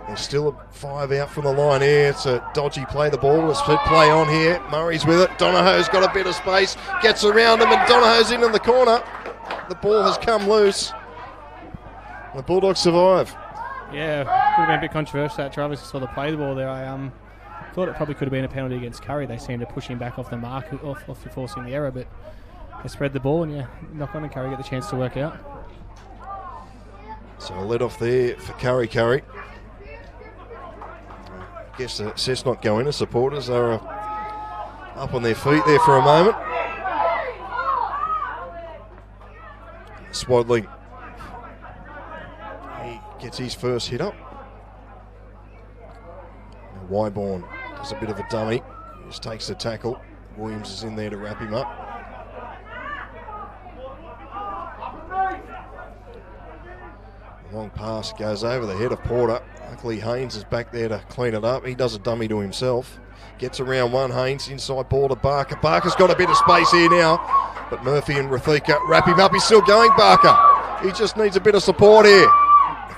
There's still a 5 out from the line here. It's a dodgy play. The ball is play on here. Murray's with it. Donahoe's got a bit of space. Gets around him and Donahoe's in the corner. The ball has come loose. The Bulldogs survive. Yeah, could have been a bit controversial that Travis sort of play the ball there. I thought it probably could have been a penalty against Kurri. They seemed to push him back off the mark, off for forcing the error, but they spread the ball and knock on and Kurri get the chance to work out. So a let off there for Kurri. I guess the Cessnock go in as supporters. They were up on their feet there for a moment. Swadling, he gets his first hit up. Now Wyborn does a bit of a dummy. He just takes the tackle. Williams is in there to wrap him up. Long pass goes over the head of Porter. Luckily Haynes is back there to clean it up. He does a dummy to himself. Gets around one, Haynes, inside ball to Barker. Barker's got a bit of space here now, but Murphy and Rafika wrap him up. He's still going, Barker. He just needs a bit of support here.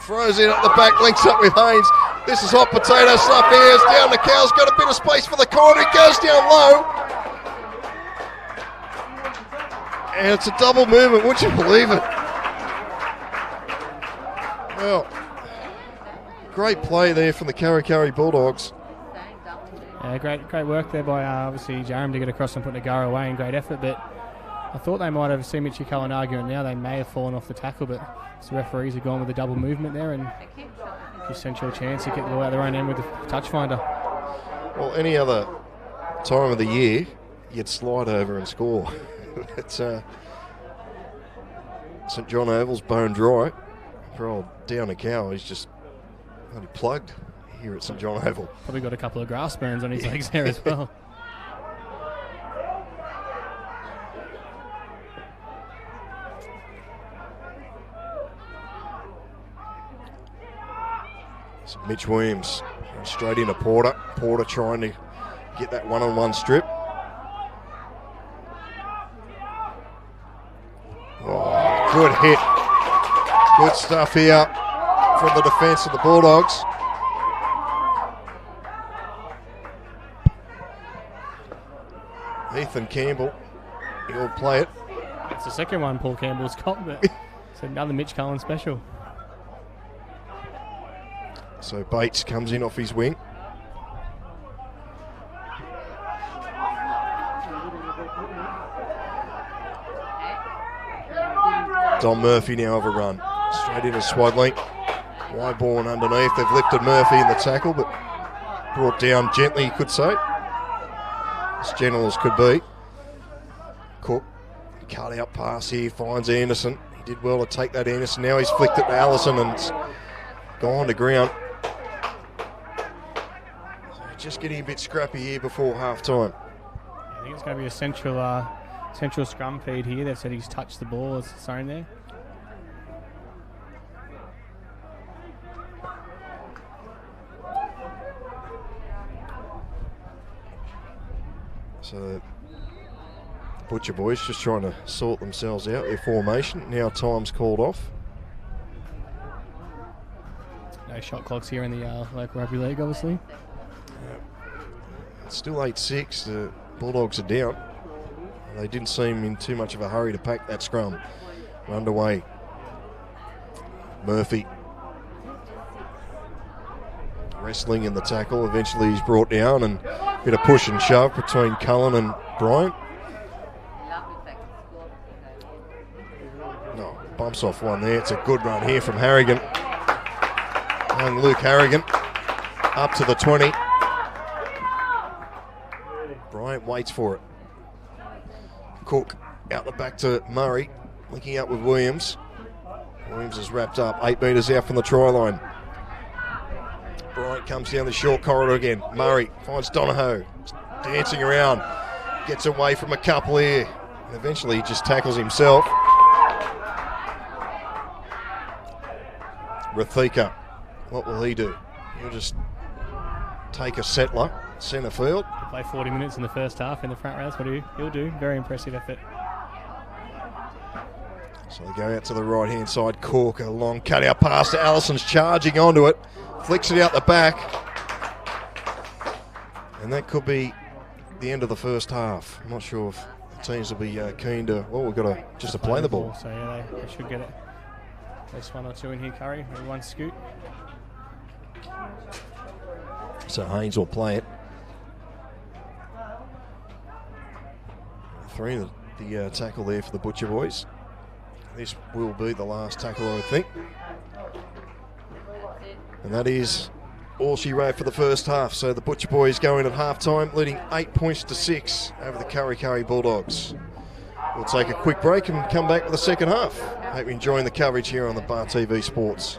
Throws in at the back, links up with Haynes. This is hot potato stuff here. It's down to Cow's got a bit of space for the corner. It goes down low. And it's a double movement, would you believe it? Well, great play there from the Kurri Bulldogs. Yeah, great work there by obviously Jaram to get across and put Nagara away in great effort, but I thought they might have seen Mitchie Cullen arguing now. They may have fallen off the tackle, but the referees have gone with a double movement there and gives Central a chance to get the ball out their own end with the touch finder. Well, any other time of the year, you'd slide over and score. It's St John Oval's bone dry. For old Down a Cow, he's just Only plugged here at St John Oval. Probably got a couple of grass burns on his legs there as well. So Mitch Williams straight into Porter. Porter trying to get that one-on-one strip. Oh, good hit. Good stuff here from the defence of the Bulldogs. Ethan Campbell, he'll play it. It's the second one Paul Campbell's got, but it's another Mitch Cullen special. So Bates comes in off his wing. Don Murphy now have a run. Straight into Swadling. Wyborn underneath. They've lifted Murphy in the tackle, but brought down gently, you could say. As gentle as could be. Cook, cut out pass here, finds Anderson. He did well to take that Anderson. Now he's flicked it to Allison and it's gone to ground. So just getting a bit scrappy here before half time. I think it's going to be a central scrum feed here. They've said he's touched the ball as it's thrown there. So the Butcher boys just trying to sort themselves out, their formation. Now time's called off. No shot clocks here in the local rugby league, obviously. It's still 8-6. The Bulldogs are down. They didn't seem in too much of a hurry to pack that scrum. We're underway. Murphy wrestling in the tackle. Eventually he's brought down and a bit of push and shove between Cullen and Bryant. No, bumps off one there. It's a good run here from Harrigan. Young Luke Harrigan up to the 20. Bryant waits for it. Cook out the back to Murray, linking up with Williams. Williams is wrapped up, 8 metres out from the try line. Bryant comes down the short corridor again. Murray finds Donohoe, dancing around, gets away from a couple here, and eventually he just tackles himself. Rathika, what will he do? He'll just take a settler, centre field. He played 40 minutes in the first half in the front row. That's what he'll do. Very impressive effort. So they go out to the right-hand side. Cork, a long cut-out pass to Allison's charging onto it. Flicks it out the back. And that could be the end of the first half. I'm not sure if the teams will be keen to... Well, we've got to just to play the ball. So, yeah, they should get it. At least 1 or 2 in here, Kurri. Maybe 1 scoot. So Haynes will play it. 3 the tackle there for the Butcher boys. This will be the last tackle, I would think. And that is all she wrote for the first half. So the Butcher boys go in at half-time, leading 8 points to 6 over the Kurri Bulldogs. We'll take a quick break and come back with the second half. Hope you're enjoying the coverage here on the Bar TV Sports.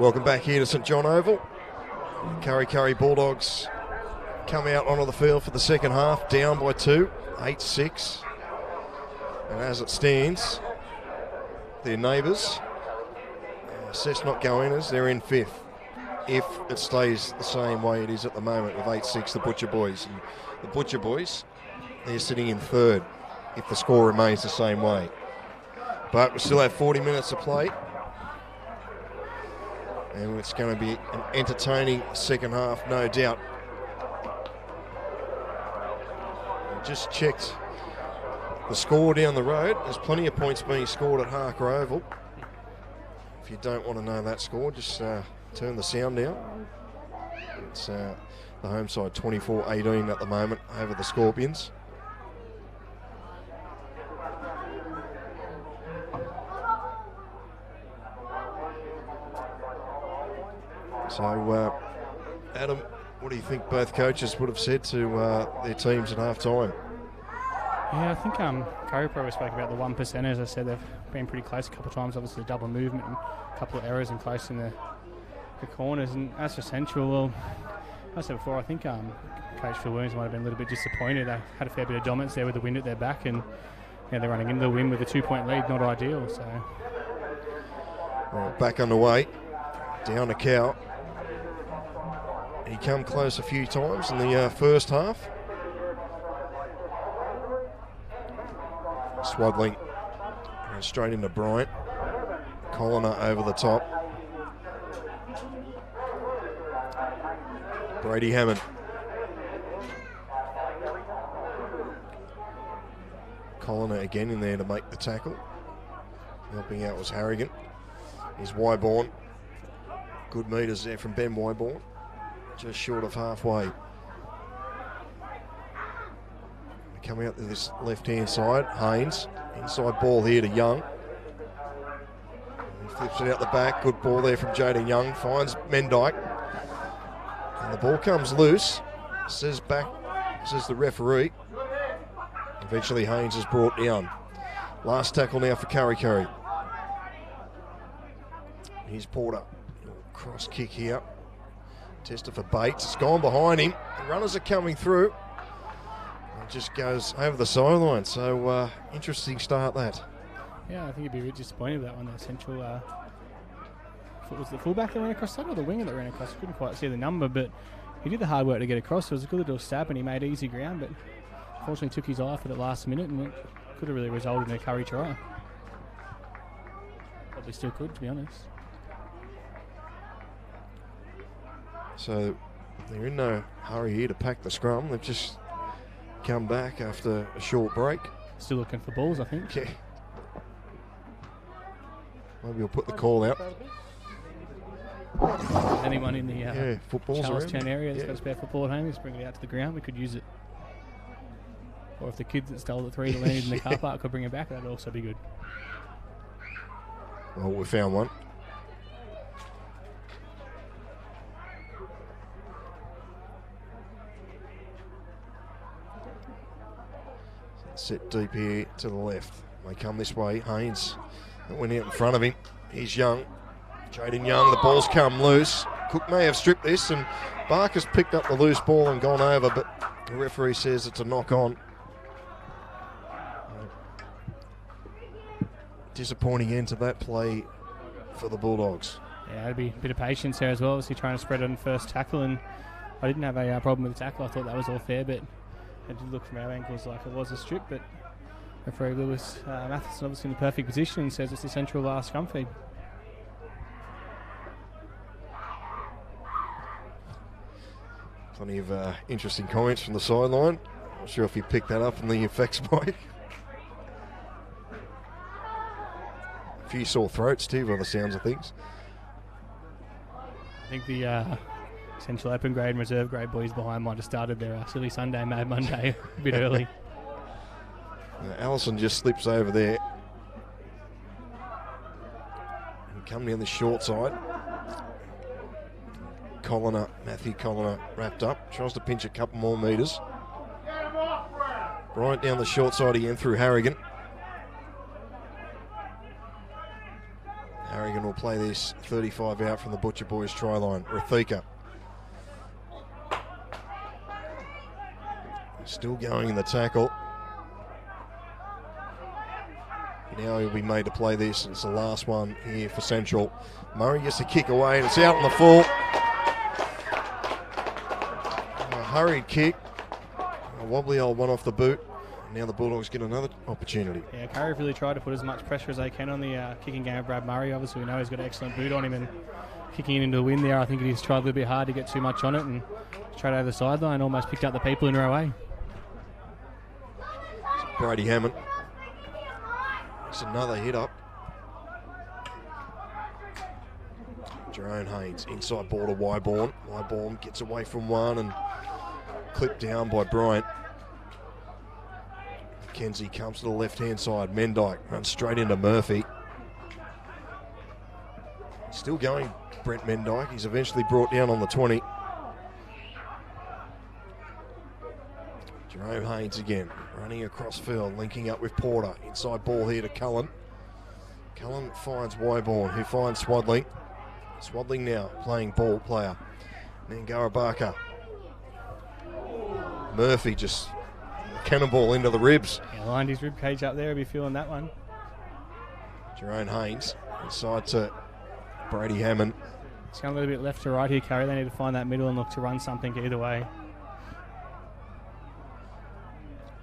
Welcome back here to St John Oval. Kurri Bulldogs come out onto the field for the second half, down by 2, 8-6. And as it stands, their neighbours, Cessnock Goannas, they're in 5th. If it stays the same way it is at the moment with 8-6, the Butcher Boys. And the Butcher Boys, they're sitting in 3rd if the score remains the same way. But we still have 40 minutes to play. And it's going to be an entertaining second half, no doubt. I just checked the score down the road. There's plenty of points being scored at Harker Oval. If you don't want to know that score, just turn the sound down. It's the home side 24-18 at the moment over the Scorpions. So, Adam, what do you think both coaches would have said to their teams at half-time? Yeah, I think Karuah probably spoke about the 1%. As I said, they've been pretty close a couple of times. Obviously, the double movement and a couple of errors and close in the corners. And as for Central, well, as I said before, I think Coach Phil Williams might have been a little bit disappointed. They had a fair bit of dominance there with the wind at their back, and they're running into the wind with a 2-point lead, not ideal. So, well, back underway, down to Cow. He come close a few times in the first half. Swaddling straight into Bryant. Colliner over the top. Brady Hammond. Colliner again in there to make the tackle. Helping out was Harrigan. Here's Wyborn. Good metres there from Ben Wyborn. Just short of halfway. Coming out to this left-hand side, Haynes. Inside ball here to Young. He flips it out the back. Good ball there from Jaden Young. Finds Mendyke. And the ball comes loose. Says the referee. Eventually Haynes is brought down. Last tackle now for Kurri. Here's Porter. Cross kick here. Tester for Bates. It's gone behind him. The runners are coming through. It just goes over the sideline. So interesting start that. Yeah, I think you'd be a bit disappointed with that one. That Central was the fullback that ran across that or the winger that ran across? I couldn't quite see the number, but he did the hard work to get across. It was a good little stab and he made easy ground, but unfortunately took his eye for the last minute and it could have really resulted in a Kurri try. Probably still could, to be honest. So they're in no hurry here to pack the scrum. They've just come back after a short break. Still looking for balls, I think. Yeah. Maybe we'll put the call out. Anyone in the Charlestown area that's got a spare football at home, just bring it out to the ground. We could use it. Or if the kids that stole the 3 that landed in the car park could bring it back, that'd also be good. Well, we found one. Set deep here to the left. They come this way. Haynes that went out in front of him. Here's Young. Jaden Young. The ball's come loose. Cook may have stripped this and Barker's picked up the loose ball and gone over, but the referee says it's a knock on. Disappointing end to that play for the Bulldogs. Yeah, it'd be a bit of patience there as well. Obviously trying to spread on first tackle, and I didn't have a problem with the tackle. I thought that was all fair, but it did look from our ankles like it was a strip. But referee Lewis Matheson obviously in the perfect position and says it's the Central last scrum feed. Plenty of interesting comments from the sideline. Not sure if you picked that up in the effects mic. A few sore throats too, by the sounds of things. I think the Central Open grade and reserve grade boys behind might have started their silly Sunday Mad Monday a bit early. Allison just slips over there. And come down the short side. Matthew Colliner wrapped up. Tries to pinch a couple more metres. Right down the short side again through Harrigan. Harrigan will play this 35 out from the Butcher Boys try line. Rathika. Still going in the tackle. Now he'll be made to play this. It's the last one here for Central. Murray gets a kick away and it's out on the full. A hurried kick. A wobbly old one off the boot. Now the Bulldogs get another opportunity. Yeah, Karuah really tried to put as much pressure as they can on the kicking game of Brad Murray. Obviously, we know he's got an excellent boot on him, and kicking it into the wind there, I think he's tried a little bit hard to get too much on it and straight over the sideline, almost picked up the people in row A. Brady Hammond. It's another hit up. Jerome Haynes, inside ball to Wyborn. Wyborn gets away from one and clipped down by Bryant. Kenzie comes to the left-hand side. Mendyke runs straight into Murphy. Still going, Brent Mendyke. He's eventually brought down on the 20. Jerome Haynes again, running across field, linking up with Porter. Inside ball here to Cullen. Cullen finds Wyborn, who finds Swadling. Swadling now playing ball player. Nangarabaka. Murphy just cannonball into the ribs. Yeah, lined his rib cage up there. He'll be feeling that one. Jerome Haynes inside to Brady Hammond. It's going a little bit left to right here, Karuah. They need to find that middle and look to run something either way.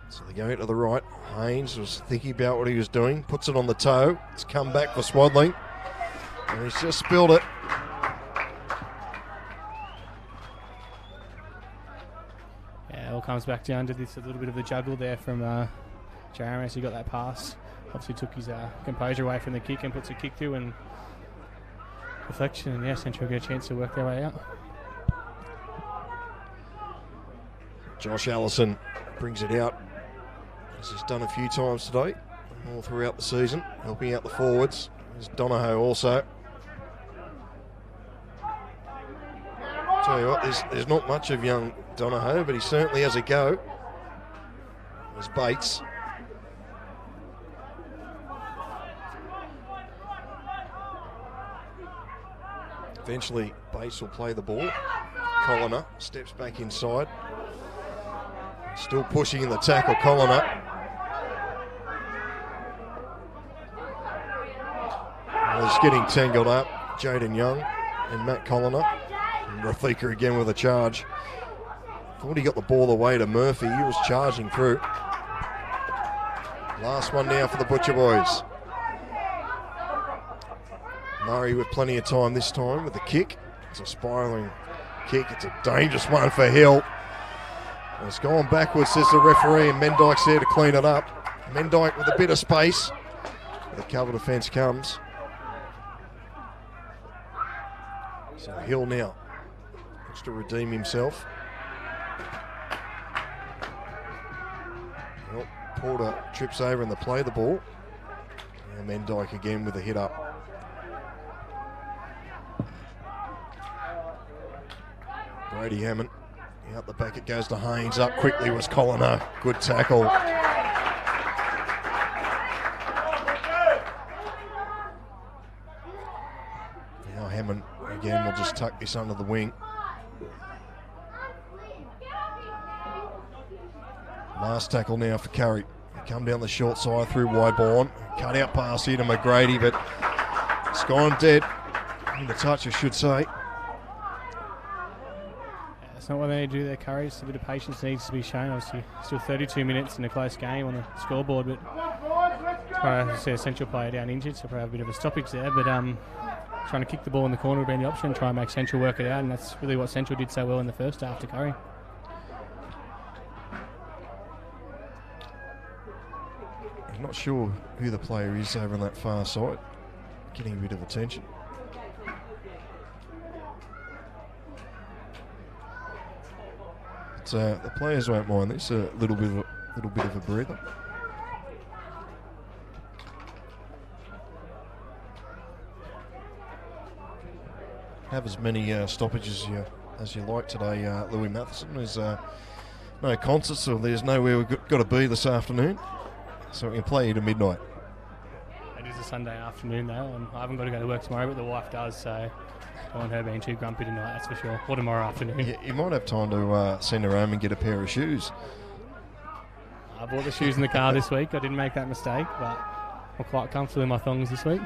So they go to the right. Haynes was thinking about what he was doing. Puts it on the toe. It's come back for Swadling. And he's just spilled it. Yeah, it all comes back down to this a little bit of the juggle there from Jeremy as he got that pass. Obviously took his composure away from the kick and puts a kick through and deflection. And yeah, Central get a chance to work their way out. Josh Allison brings it out, as he's done a few times today, all throughout the season, helping out the forwards. There's Donahoe also. Tell you what, there's not much of young Donahoe, but he certainly has a go. There's Bates. Eventually, Bates will play the ball. Colliner steps back inside. Still pushing in the tackle, Colliner. He's getting tangled up. Jaden Young and Matt Colliner. And Rathika again with a charge. Thought he got the ball away to Murphy. He was charging through. Last one now for the Butcher Boys. Murray with plenty of time this time with the kick. It's a spiralling kick. It's a dangerous one for Hill. And it's gone backwards, says the referee, and Mendyke's there to clean it up. Mendyke with a bit of space. The cover defence comes. So Hill now looks to redeem himself. Well, Porter trips over and they play the ball. And Mendyke again with a hit up. Brady Hammond. Out the back it goes to Haynes. Up quickly was Colliner. Good tackle. Now Hammond again will just tuck this under the wing. Last tackle now for Kurri. They come down the short side through Wyborn. Cut out pass here to McGrady, but it's gone dead. In the touch, I should say. Not what they do there, Kurri. Just a bit of patience needs to be shown. Obviously, still 32 minutes in a close game on the scoreboard, but I see a Central player down injured, so probably have a bit of a stoppage there. But trying to kick the ball in the corner would be the option, try and make Central work it out, and that's really what Central did so well in the first half to Kurri. I'm not sure who the player is over on that far side, getting a bit of attention. The players won't mind this. A little bit of a breather. Have as many stoppages as you like today, Louis Matheson. There's no concerts, or there's nowhere we've got to be this afternoon, so we can play you to midnight. It is a Sunday afternoon though, and I haven't got to go to work tomorrow, but the wife does, so don't want her being too grumpy tonight, that's for sure. Or tomorrow afternoon. Yeah, you might have time to send her home and get a pair of shoes. I bought the shoes in the car this week. I didn't make that mistake, but I'm quite comfortable in my thongs this week.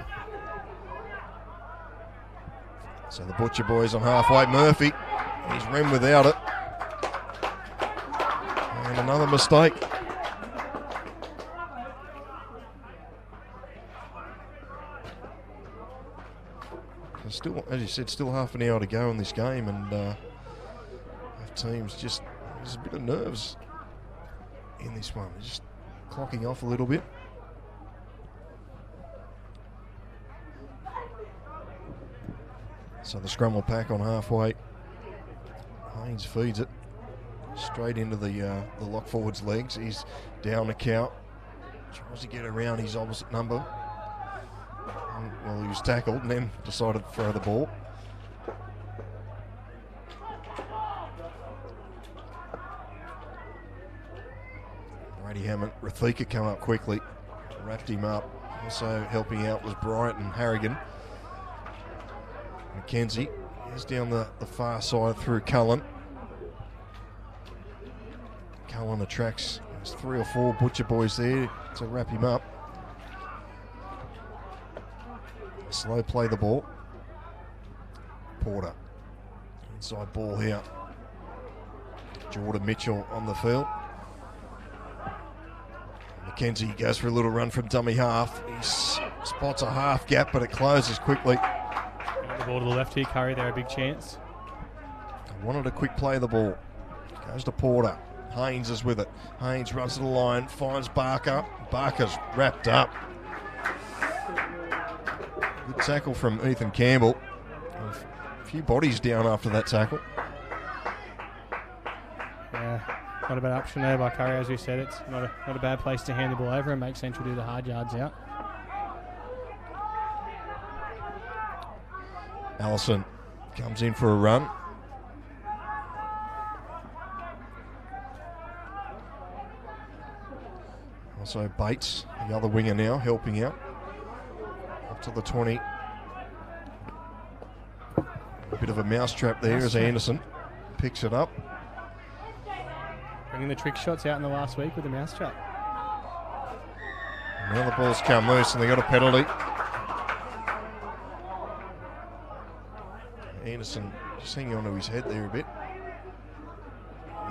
So the Butcher Boys on halfway. Murphy, he's rim without it. And another mistake. Still, as you said, still half an hour to go in this game, and both teams there's a bit of nerves in this one. Just clocking off a little bit. So the scrum will pack on halfway. Haynes feeds it straight into the lock forward's legs. He's down a count. Tries to get around his opposite number. Well, he was tackled and then decided to throw the ball. Brady Hammond, Rathika come up quickly, wrapped him up. Also helping out was Bryant and Harrigan. McKenzie is down the far side through Cullen. Cullen attracts, there's 3 or 4 Butcher Boys there to wrap him up. Slow play the ball. Porter. Inside ball here. Jordan Mitchell on the field. McKenzie goes for a little run from dummy half. He spots a half gap, but it closes quickly. The ball to the left here, Kurri there, a big chance. Wanted a quick play of the ball. Goes to Porter. Haynes is with it. Haynes runs to the line, finds Barker. Barker's wrapped up. Good tackle from Ethan Campbell. A few bodies down after that tackle. Yeah, not a bad option there by Kurri, as we said. It's not a bad place to hand the ball over and make Central do the hard yards out. Allison comes in for a run. Also Bates, the other winger now, helping out. Up to the 20. A bit of a mousetrap there as Anderson picks it up. Bringing the trick shots out in the last week with the mousetrap. Now the ball's come loose and they got a penalty. Anderson just hanging onto his head there a bit.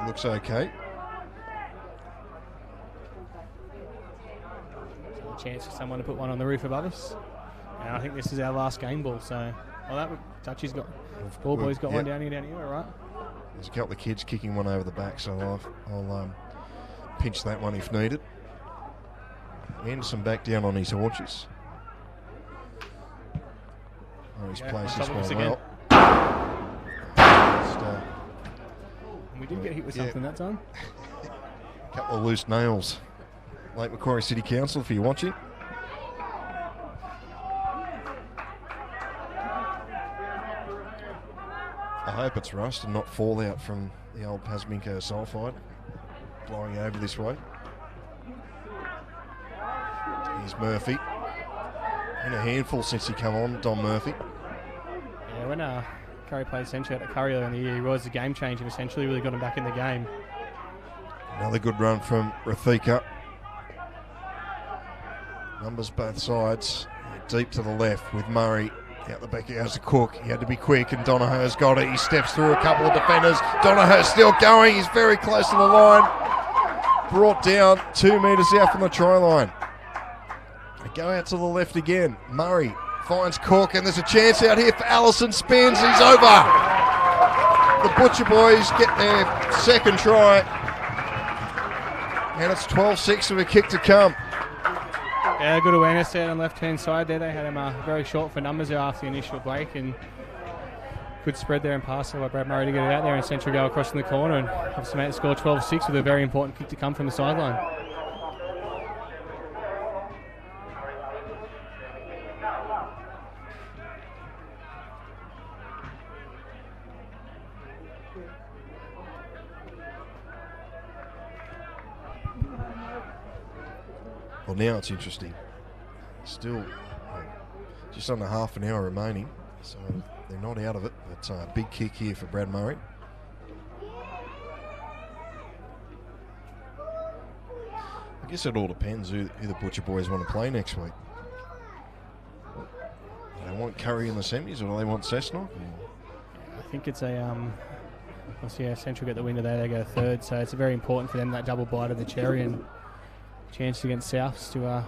He looks okay. A chance for someone to put one on the roof above us. And I think this is our last game ball, so Touchy's got, Ball Boy's got one down here, right? There's a couple of kids kicking one over the back, so I'll pinch that one if needed. Anderson back down on his haunches. Oh, he's placed this one well. We did get hit with something that time. A couple of loose nails. Lake Macquarie City Council, if you're watching. I hope it's rust and not fallout from the old Pasminco sulphide blowing over this way. Here's Murphy. In a handful since he come on, Don Murphy. Yeah, when Kurri played Central at Karuah earlier in the year, he was a game changer, essentially really got him back in the game. Another good run from Rathika. Numbers both sides. Deep to the left with Murray. Out the back, here's Cook. He had to be quick, and Donahoe's got it. He steps through a couple of defenders. Donahoe's still going. He's very close to the line. Brought down 2 metres out from the try line. They go out to the left again. Murray finds Cook, and there's a chance out here for Allison. Spins. He's over. The Butcher Boys get their second try. And it's 12-6 with a kick to come. Yeah, good awareness there on the left-hand side there. They had him very short for numbers there after the initial break, and good spread there and pass by Brad Murray to get it out there, and Central go across in the corner and obviously make the score 12-6 with a very important kick to come from the sideline. Well, now it's interesting. Still just under half an hour remaining, so they're not out of it. But big kick here for Brad Murray. I guess it all depends who the Butcher Boys want to play next week. Do they want Kurri in the semis, or do they want Cessnock? I think it's obviously Central get the winner there, they go third, so it's very important for them, that double bite of the cherry and chance against Souths to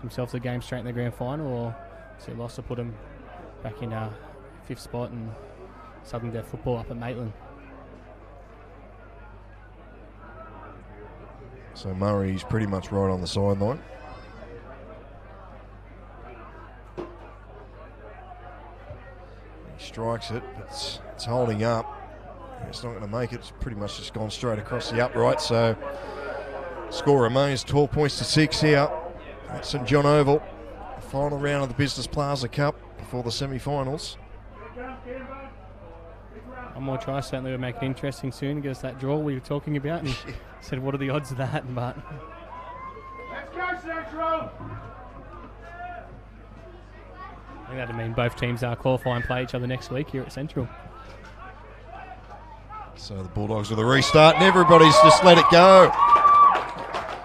themselves a game straight in the grand final, or so loss to put them back in fifth spot and Southern Deaf football up at Maitland. So Murray's pretty much right on the sideline. He strikes it, but it's holding up. It's not going to make it. It's pretty much just gone straight across the upright. So score remains 12 points to 6 here at St John Oval. Final round of the Business Plaza Cup before the semi-finals. One more try certainly would make it interesting soon. Get us that draw we were talking about. And he said, what are the odds of that? But let's go, Central! I think that'd mean both teams are qualify and play each other next week here at Central. So the Bulldogs with a restart, and everybody's just let it go.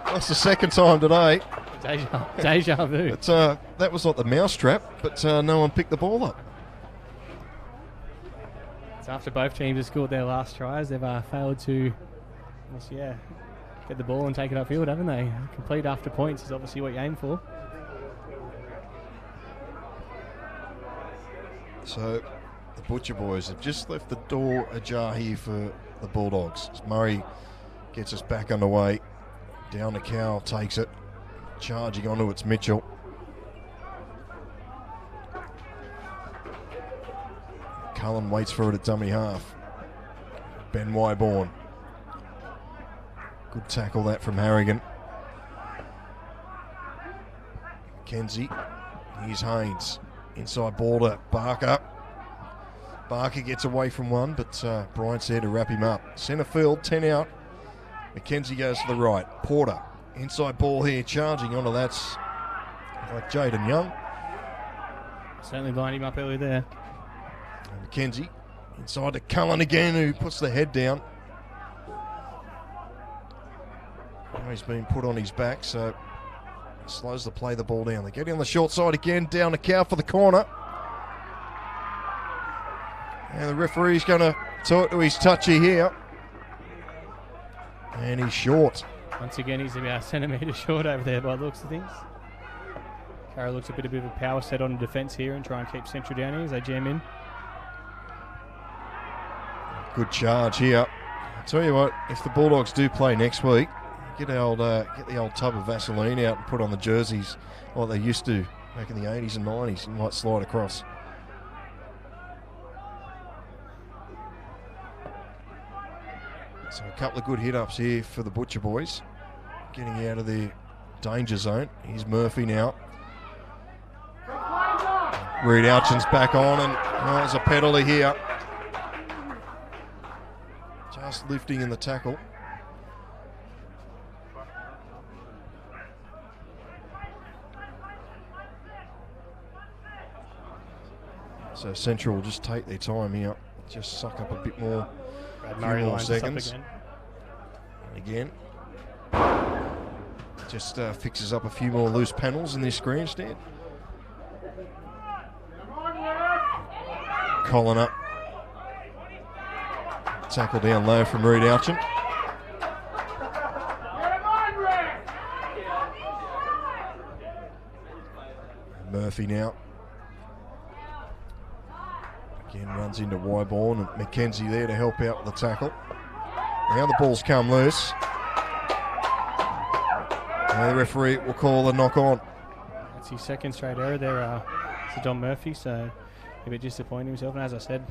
That's the second time today. Deja vu. That was like the mousetrap, but no one picked the ball up. It's after both teams have scored their last tries, they've failed to get the ball and take it upfield, haven't they? Complete after points is obviously what you aim for. So the Butcher Boys have just left the door ajar here for the Bulldogs. As Murray gets us back underway. Down to Cowell, takes it. Charging onto it's Mitchell. Cullen waits for it at dummy half. Ben Wyborn. Good tackle that from Harrigan. Kenzie. Here's Haynes. Inside ball to Barker. Barker gets away from one, but Bryant's there to wrap him up. Centre field, 10 out. McKenzie goes to the right. Porter. Inside ball here, charging onto that's like Jaden Young. Certainly lined him up early there. And McKenzie inside to Cullen again, who puts the head down. Now he's been put on his back, so slows the play the ball down. They get on the short side again, down to Cow for the corner. And the referee's going to talk to his touchy here. And he's short. Once again, he's about a centimetre short over there by the looks of things. Karuah looks a bit of a power set on defence here and try and keep Central down here as they jam in. Good charge here. I'll tell you what, if the Bulldogs do play next week, get the old tub of Vaseline out and put on the jerseys like they used to back in the 80s and 90s. You might slide across. So a couple of good hit-ups here for the Butcher Boys. Getting out of the danger zone. Here's Murphy now. Reed Ouchin's back on, and there's a penalty here. Just lifting in the tackle. So Central will just take their time here. Just suck up a bit more. Murray more lines us up seconds. Again. Just fixes up a few more loose panels in this grandstand. Colin up. Tackle down low from Reed Ouchin. Murphy now. Again runs into Wyborn and McKenzie there to help out with the tackle. Now the ball's come loose. And the referee will call the knock on. That's his second straight error there to Don Murphy, so a bit disappointing himself. And as I said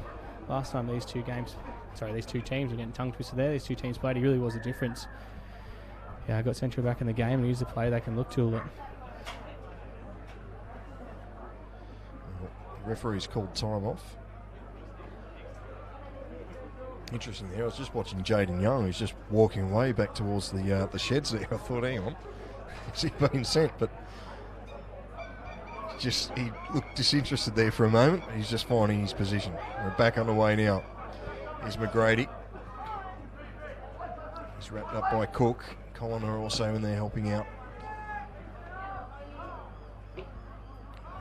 last time, these two teams are getting tongue twisted there. These two teams played, he really was a difference. Yeah, I got Central back in the game and he's the play they can look to. The referee's called time off. Interesting there. I was just watching Jaden Young, who's just walking away back towards the sheds there. I thought, hang on, has he been sent? But he looked disinterested there for a moment. He's just finding his position. We're back underway now. Here's McGrady. He's wrapped up by Cook. Colliner also in there helping out.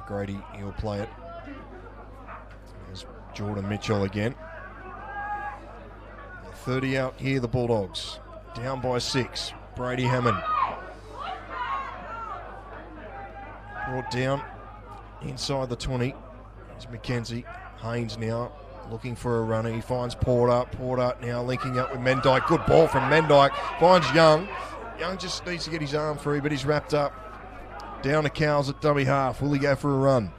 McGrady, he'll play it. There's Jordan Mitchell again. 30 out here, the Bulldogs. Down by 6. Brady Hammond. Brought down inside the 20. There's McKenzie. Haynes now looking for a runner. He finds Porter. Porter now linking up with Mendyke. Good ball from Mendyke. Finds Young. Young just needs to get his arm free, but he's wrapped up. Down to Cowles at dummy half. Will he go for a run?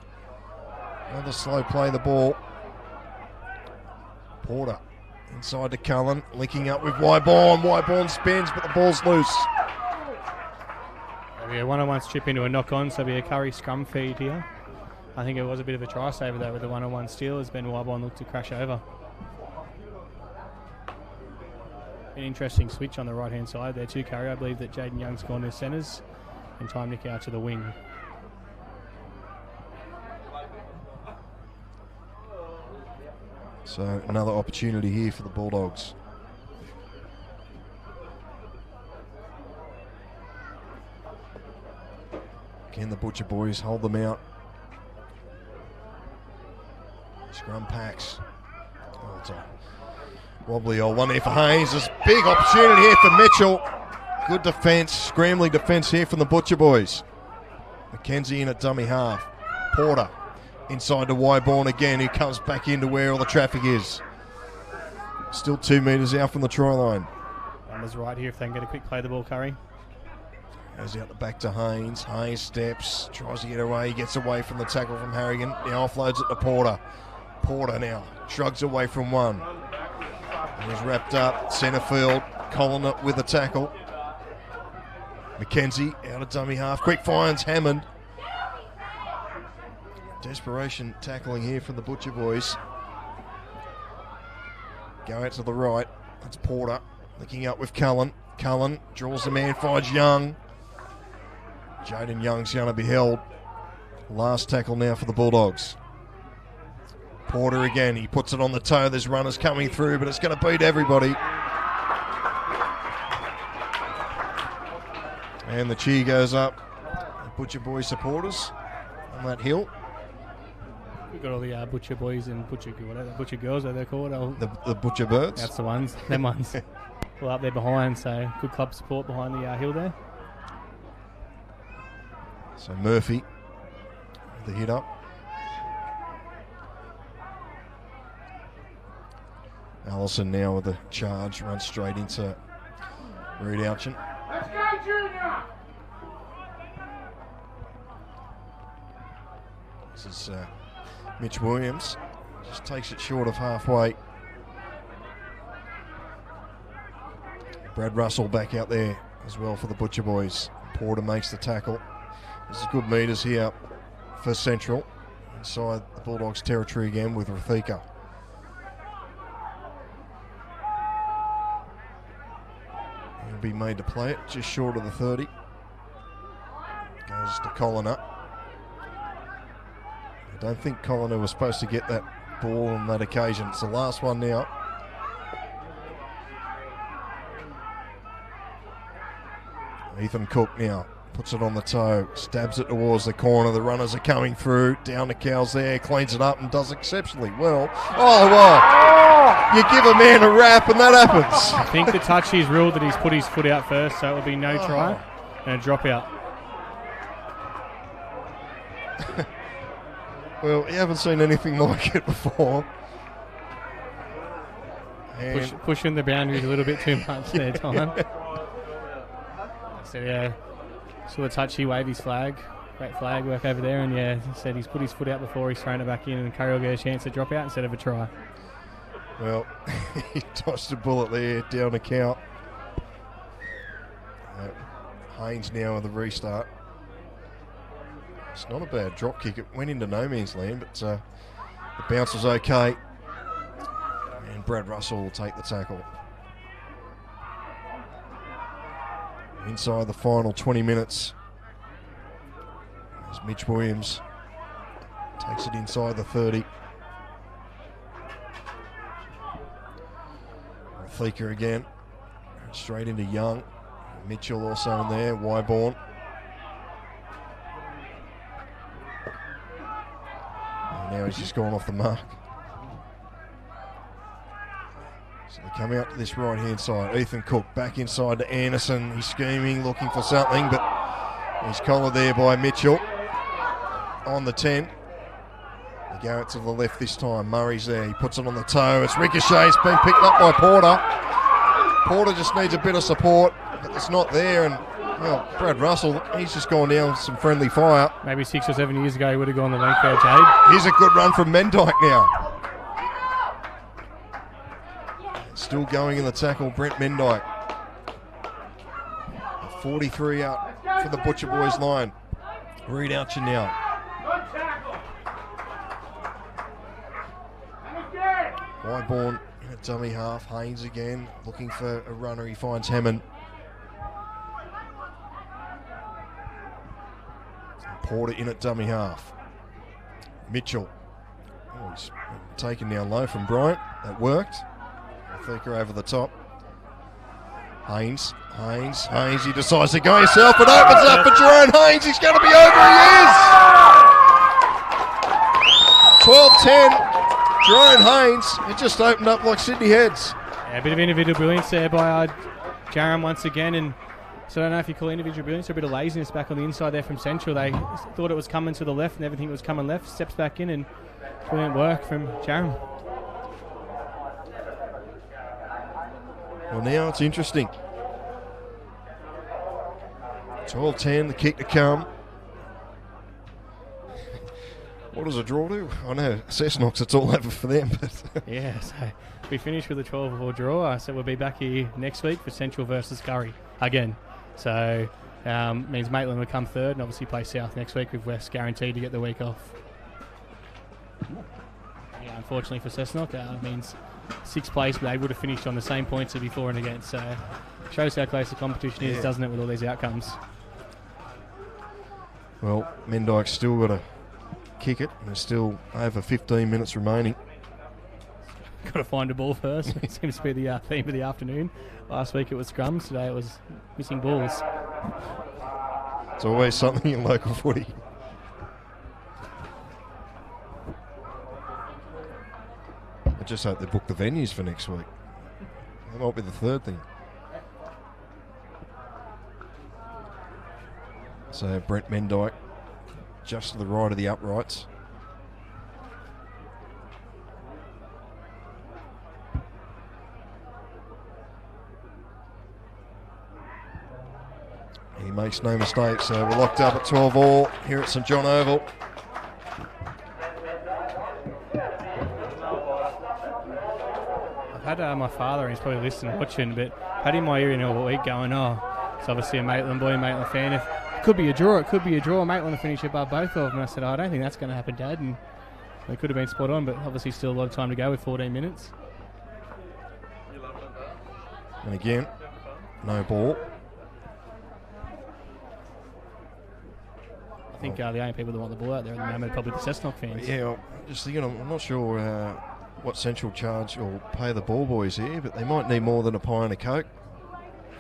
Another slow play the ball. Porter inside to Cullen. Linking up with Wyborn. Wyborn spins, but the ball's loose. Yeah, 1-on-1 chip into a knock-on, so it'll be a Kurri scrum feed here. I think it was a bit of a try saver though with the 1-on-1 steal as Ben Wyborn looked to crash over. An interesting switch on the right-hand side there too, Karuah. I believe that Jaden Young's gone to centres and time Nick out to the wing. So another opportunity here for the Bulldogs. Again, the Butcher boys hold them out. Scrum packs. Oh, it's a wobbly old one there for Haynes. There's a big opportunity here for Mitchell. Good defence, scrambling defence here from the Butcher boys. McKenzie in at dummy half. Porter inside to Wyborn again, who comes back into where all the traffic is. Still 2 metres out from the try line. Numbers right here if they can get a quick play of the ball, Kurri. Goes out the back to Haynes. Haynes steps, tries to get away. He gets away from the tackle from Harrigan. Now offloads it to Porter. Porter now shrugs away from one. He's wrapped up. Centre field. Colliner with a tackle. McKenzie out of dummy half. Quick finds Hammond. Desperation tackling here from the Butcher boys. Go out to the right. That's Porter. Linking up with Cullen. Cullen draws the man, finds Young. Jaden Young's going to be held. Last tackle now for the Bulldogs. Porter again, he puts it on the toe. There's runners coming through, but it's going to beat everybody. And the cheer goes up. The Butcher Boys supporters on that hill. We've got all the Butcher boys and Butcher girls, what they're called. The Butcher Birds. That's the ones. Them ones. Well, up there behind, so good club support behind the hill there. So Murphy, the hit up. Allison now with the charge, runs straight into Reed Ouchin. Let's go, Junior! This is Mitch Williams, just takes it short of halfway. Brad Russell back out there as well for the Butcher boys. Porter makes the tackle. This is good metres here for Central. Inside the Bulldogs territory again with Rathika. He'll be made to play it just short of the 30. Goes to Colliner. I don't think Colliner was supposed to get that ball on that occasion. It's the last one now. Ethan Cook now puts it on the toe, stabs it towards the corner. The runners are coming through. Down to Cowles there, cleans it up and does exceptionally well. Oh, well, you give a man a rap and that happens. I think the touch he's ruled that he's put his foot out first, so it will be no try and a drop out. Well, you haven't seen anything like it before. Pushing the boundaries a little bit too much there, Tom. So, yeah, saw the touch, he waved his flag. Great flag work over there, and yeah, he said he's put his foot out before he's thrown it back in, and Karuah get a chance to drop out instead of a try. Well, he tossed a bullet there down the count. Haynes now with the restart. It's not a bad drop kick. It went into no man's land, but the bounce was okay. And Brad Russell will take the tackle. Inside the final 20 minutes. There's Mitch Williams Takes it inside the 30. Thika again. Straight into Young. Mitchell also in there. Wyborn. And now he's just gone off the mark. So they come out to this right-hand side. Ethan Cook back inside to Anderson. He's scheming, looking for something, but he's collared there by Mitchell on the 10. They go out to the left this time. Murray's there. He puts it on the toe. It's ricochet. It's been picked up by Porter. Porter just needs a bit of support, but it's not there. And, well, Brad Russell, he's just gone down with some friendly fire. Maybe 6 or 7 years ago he would have gone the length there, Jade. Here's a good run from Mendyke now. Still going in the tackle, Brent Mendyke. 43 out for the Butcher Boys line. Reed Archer now. Wyborn in a dummy half. Haynes again looking for a runner. He finds Hammond. Porter in at dummy half. Mitchell. Oh, he's taken down low from Bryant. That worked. Thika over the top. Haynes. He decides to go himself. It opens up for Jerome Haynes. He's going to be over. He is! 12-10. Jerome Haynes. It just opened up like Sydney Heads. Yeah, a bit of individual brilliance there by Jaram once again. And so I don't know if you call individual brilliance or a bit of laziness back on the inside there from Central. They thought it was coming to the left and everything was coming left. Steps back in and brilliant work from Jaram. Well, now it's interesting. 12-10, the kick to come. What does a draw do? I know, Cessnock's, it's all over for them. But yeah, so we finished with a 12-4 draw. So we'll be back here next week for Central versus Kurri again. So means Maitland will come third and obviously play South next week with West guaranteed to get the week off. Yeah, unfortunately for Cessnock, it means 6th place, but they would have finished on the same points as before and against. So shows how close the competition is, doesn't it, with all these outcomes? Well, Mendyke's still got to kick it. There's still over 15 minutes remaining. Got to find a ball first. It seems to be the theme of the afternoon. Last week it was scrums. Today it was missing balls. It's always something in local footy. I just hope they book the venues for next week. That might be the third thing. So Brent Mendyke just to the right of the uprights. He makes no mistakes, so we're locked up at 12 all here at St John Oval. I've had my father, and he's probably listening and watching, but had in my ear all week going, it's obviously a Maitland boy, Maitland fan. If it could be a draw, Maitland will finish above both of them. And I said, I don't think that's going to happen, Dad. And they could have been spot on, but obviously still a lot of time to go with 14 minutes. And again, no ball. I think the only people that want the ball out there at the moment are probably the Cessnock fans. Yeah, just thinking, I'm not sure what Central charge or pay the ball boys here, but they might need more than a pie and a Coke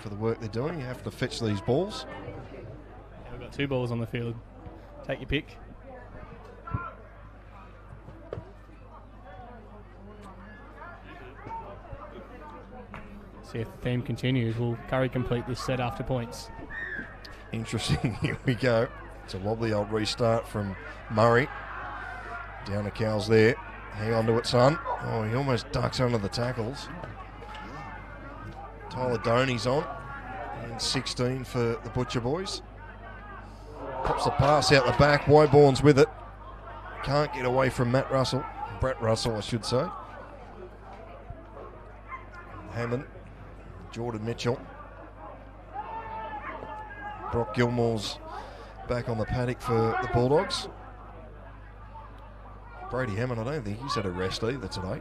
for the work they're doing. You have to fetch these balls. Yeah, we've got 2 balls on the field. Take your pick. See if the theme continues. Will Kurri complete this set after points? Interesting. Here we go. It's a wobbly old restart from Murray. Down to Cowles there. Hang on to it, son. Oh, he almost ducks under the tackles. Tyler Doney's on. And 16 for the Butcher Boys. Pops the pass out the back. Wyborn's with it. Can't get away from Brett Russell, I should say. Hammond. Jordan Mitchell. Brock Gilmore's back on the paddock for the Bulldogs. Brady Hammond, I don't think he's had a rest either today.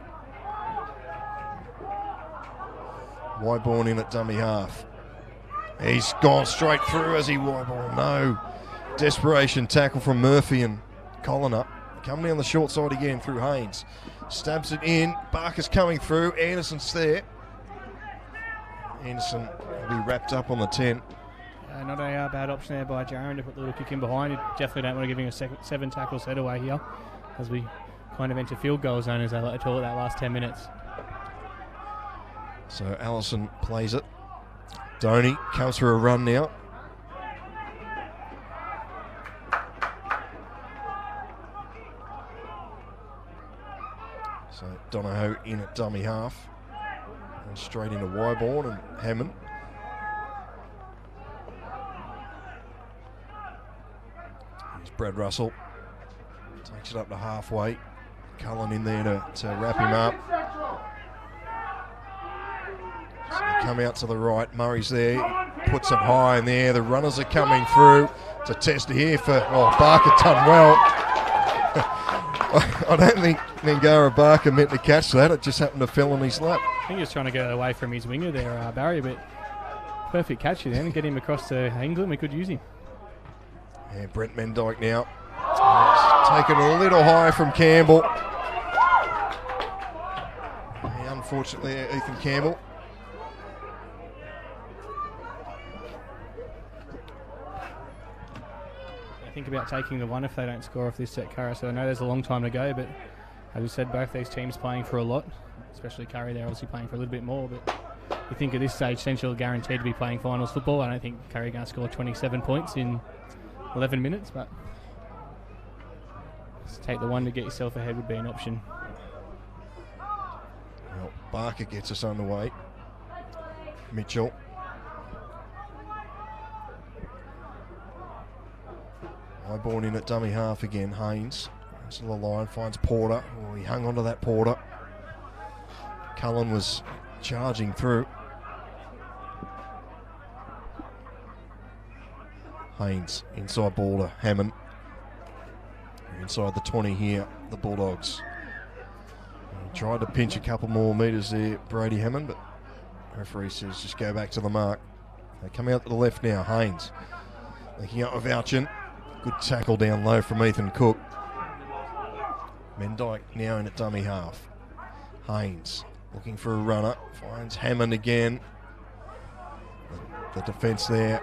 Wyborn in at dummy half. He's gone straight through as he Wyborn. No. Desperation tackle from Murphy and Collin up. Coming down the short side again through Haynes. Stabs it in. Barker's coming through. Anderson's there. Anderson will be wrapped up on the 10. Not a bad option there by Jaron to put the little kick in behind. You definitely don't want to give him a 7 tackle set away here as we kind of enter field goal zone, as they like to call it, that last 10 minutes. So Allison plays it. Donny comes for a run now. So Donohoe in at dummy half. And straight into Wyborn and Hammond. Here's Brad Russell. Takes it up to halfway. Cullen in there to wrap him up. So they come out to the right. Murray's there. Puts it high in there. The runners are coming through. It's a test here for Barker done well. I don't think Nangara Barker meant to catch that. It just happened to fell on his lap. I think he was trying to get away from his winger there, Barry, but perfect catch then and get him across to England. We could use him. Yeah, Brent Mendyke now. Taken a little high from Campbell. Yeah, unfortunately, Ethan Campbell. Think about taking the one if they don't score off this set, Karuah. So I know there's a long time to go, but as we said, both these teams playing for a lot, especially Karuah. They're obviously playing for a little bit more, but you think at this stage Central are guaranteed to be playing finals football. I don't think Karuah are going to score 27 points in 11 minutes, but just take the one to get yourself ahead would be an option. Well, Barker gets us underway. Mitchell. Wyborn in at dummy half again. Haynes. To the line, finds Porter. Oh, he hung onto that Porter. Cullen was charging through. Haynes inside ball to Hammond. Inside the 20 here, the Bulldogs. He tried to pinch a couple more metres there, Brady Hammond, but referee says just go back to the mark. They come out to the left now. Haynes looking up with Vouchin. Good tackle down low from Ethan Cook. Mendyke now in at dummy half. Haynes looking for a runner. Finds Hammond again. The defence there.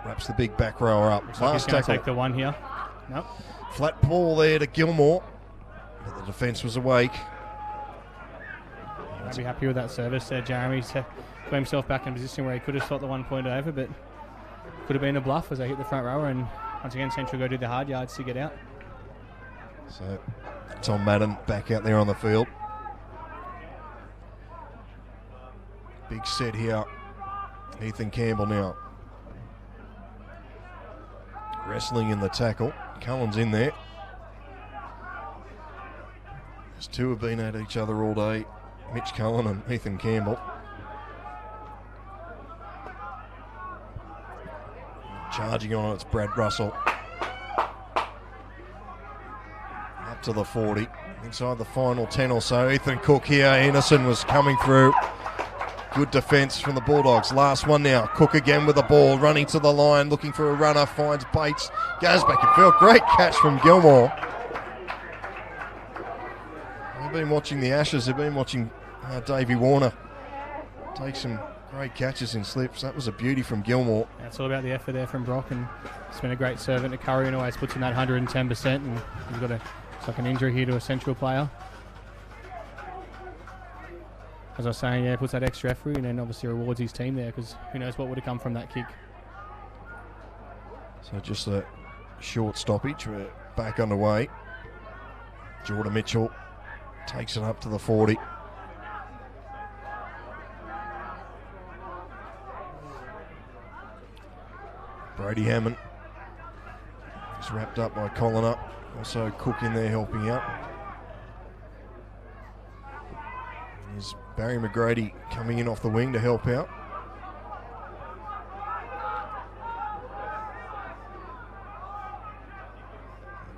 Wraps the big back rower up. Looks like he's going to take the one here. Nope. Flat ball there to Gilmore. But the defence was awake. I'd be happy with that service there, Jeremy. He's got himself back in a position where he could have shot the 1 point over, but could have been a bluff as they hit the front rower, and once again Central go do the hard yards to get out. So Tom Madden back out there on the field. Big set here. Ethan Campbell now. Wrestling in the tackle. Cullen's in there. These two have been at each other all day. Mitch Cullen and Ethan Campbell. Charging on it, it's Brad Russell. Up to the 40. Inside the final 10 or so. Ethan Cook here. Anderson was coming through. Good defence from the Bulldogs. Last one now. Cook again with the ball. Running to the line. Looking for a runner. Finds Bates. Goes back in field. Great catch from Gilmore. They've been watching the Ashes. They've been watching Davey Warner take some great catches in slips. That was a beauty from Gilmore. Yeah, it's all about the effort there from Brock, and it's been a great servant to Kurri and always puts in that 110%, and he's got it's like an injury here to a Central player. As I was saying, yeah, puts that extra effort and then obviously rewards his team there, because who knows what would have come from that kick. So just a short stoppage. We're back underway. Jordan Mitchell takes it up to the 40. Brady Hammond is wrapped up by Colliner. Also Cook in there helping out. There's Barry McGrady coming in off the wing to help out.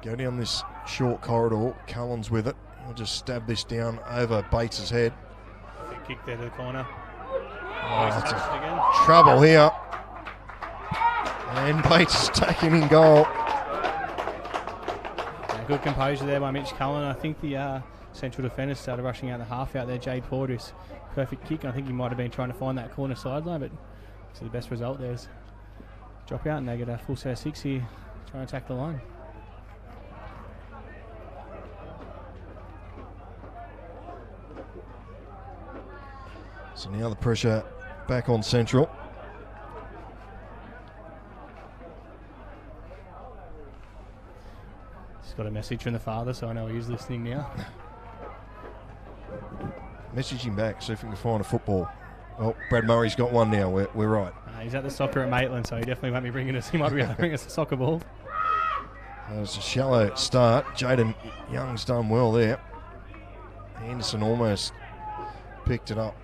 Go down this short corridor. Cullen's with it. He'll just stab this down over Bates' head. Big kick there to the corner. Oh, it's a trouble here. And Bates is taking in goal. Yeah, Good composure there by Mitch Cullen. I think the central defenders started rushing out the half out there. Jade Porter's perfect kick. I think he might have been trying to find that corner sideline, but so the best result there is drop out and they get a full set of 6 here, trying to attack the line. So now the pressure back on Central. Got a message from the father, so I know he's listening now. Message him back, see if we can find a football. Oh, Brad Murray's got one now. We're right. He's at the soccer at Maitland, so he definitely won't be bringing us. He might be able to bring us a soccer ball. It's a shallow start. Jaden Young's done well there. Anderson almost picked it up.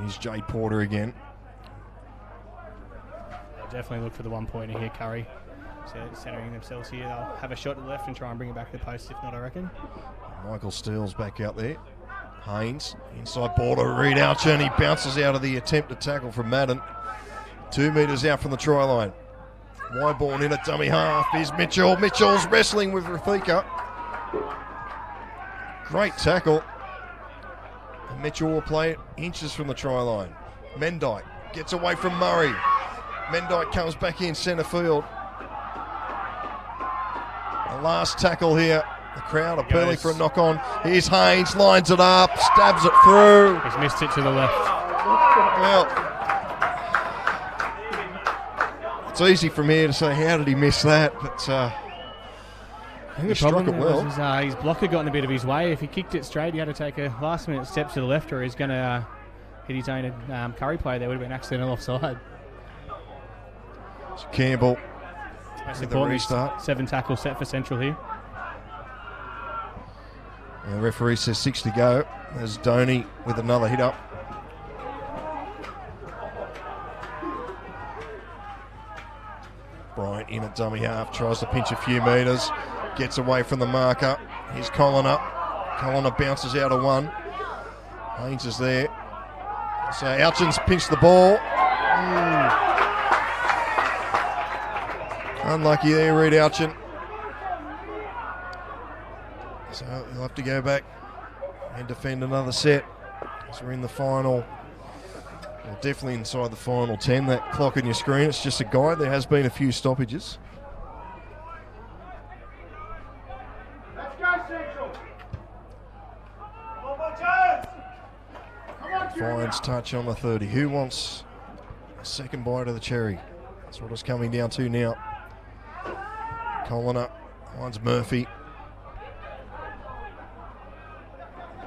Here's Jade Porter again. They'll definitely look for the 1 pointer here, Kurri. So centering themselves here, they'll have a shot to the left and try and bring it back to the post. If not, I reckon. Michael Steele's back out there. Haynes, inside border, Reed Ouchen. He bounces out of the attempted tackle from Madden. 2 metres out from the try line. Wyborn in at dummy half. Here's Mitchell. Mitchell's wrestling with Rafika. Great tackle. And Mitchell will play it inches from the try line. Mendyke gets away from Murray. Mendyke comes back in centre field. The last tackle here. The crowd appealing for a knock on. Here's Haynes, lines it up, stabs it through. He's missed it to the left. Well, it's easy from here to say how did he miss that, but I think he struck it well. Was his blocker got in a bit of his way. If he kicked it straight, he had to take a last minute step to the left, or he's going to hit his own Kurri play. There would have been accidental offside. So Campbell. Most with the restart. 7 tackles set for Central here. And the referee says 6 to go. There's Doney with another hit up. Bryant in at dummy half, tries to pinch a few metres, gets away from the marker. Here's Colliner. Colliner bounces out of 1. Haynes is there. So Ouchen's pinched the ball. Unlucky there, Reed Ouchen. So he'll have to go back and defend another set. So we're in the final, well, definitely inside the final 10. That clock on your screen, it's just a guide. There has been a few stoppages. Let's go, Central. Come on, Jones. Come on, Junior. Finds touch on the 30. Who wants a second bite of the cherry? That's what it's coming down to now. Colliner finds Murphy.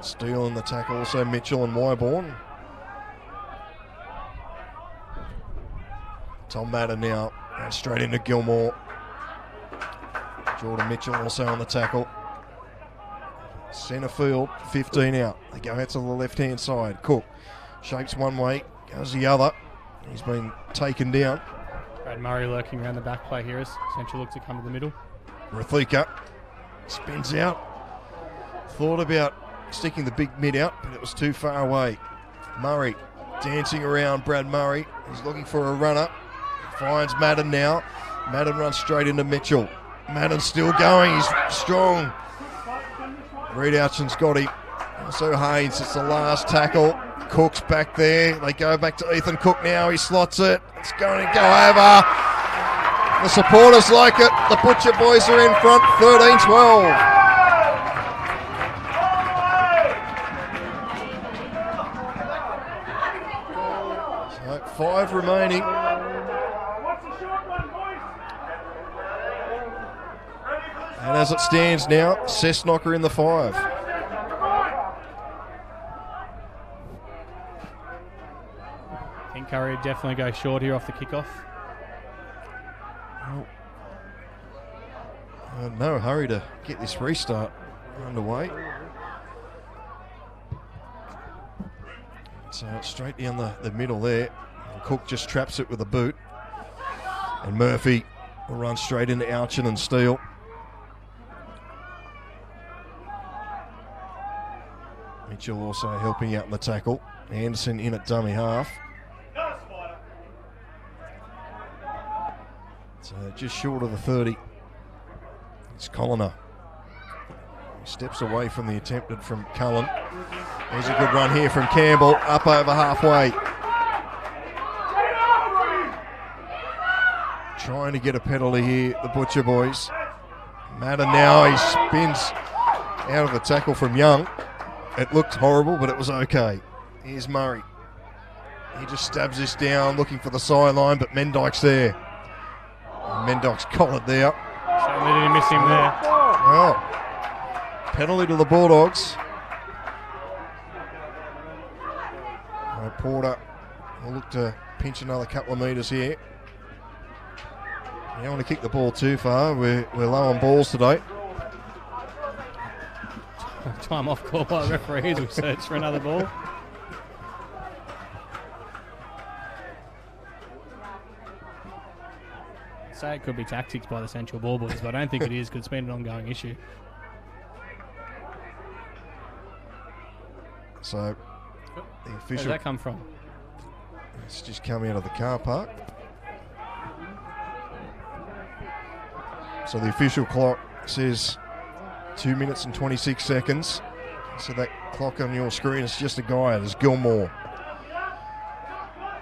Steele in the tackle, also Mitchell and Wyborn. Tom Madden now, and straight into Gilmore. Jordan Mitchell also on the tackle. Centre field, 15 out. They go out to the left-hand side. Cook shapes one way, goes the other. He's been taken down. Brad Murray lurking around the back play here as Central look to come to the middle. Rafika spins out. Thought about sticking the big mid out, but it was too far away. Murray dancing around Brad Murray. He's looking for a runner. Finds Madden now. Madden runs straight into Mitchell. Madden's still going. He's strong. Reed Ouchen's got him. Also Haynes. It's the last tackle. Cook's back there. They go back to Ethan Cook now. He slots it. It's going to go over. The supporters like it. The Butcher boys are in front. 13-12. So 5 remaining. And as it stands now, Cessnock in the 5. I think Kurri would definitely go short here off the kickoff. Well, no hurry to get this restart underway. So straight down the middle there. And Cook just traps it with a boot. And Murphy will run straight into Ouchen and Steele. Mitchell also helping out in the tackle. Anderson in at dummy half. So just short of the 30. It's Colliner. He steps away from the attempted from Cullen. There's a good run here from Campbell, up over halfway. Trying to get a penalty here, the Butcher boys. Madden now, he spins out of the tackle from Young. It looked horrible, but it was okay. Here's Murray. He just stabs this down, looking for the sideline, but Mendyke's there. And Mendyke's collared there. Certainly didn't miss him there. Well, penalty to the Bulldogs. Porter will look to pinch another couple of metres here. You don't want to kick the ball too far. We're low on balls today. Time off call by the referees. We search for another ball. Say it could be tactics by the Central Ball boys, but I don't think it is because it's been an ongoing issue. So the Where official. did that come from? It's just coming out of the car park. So the official clock says 2 minutes and 26 seconds. So that clock on your screen is just a guide as Gilmore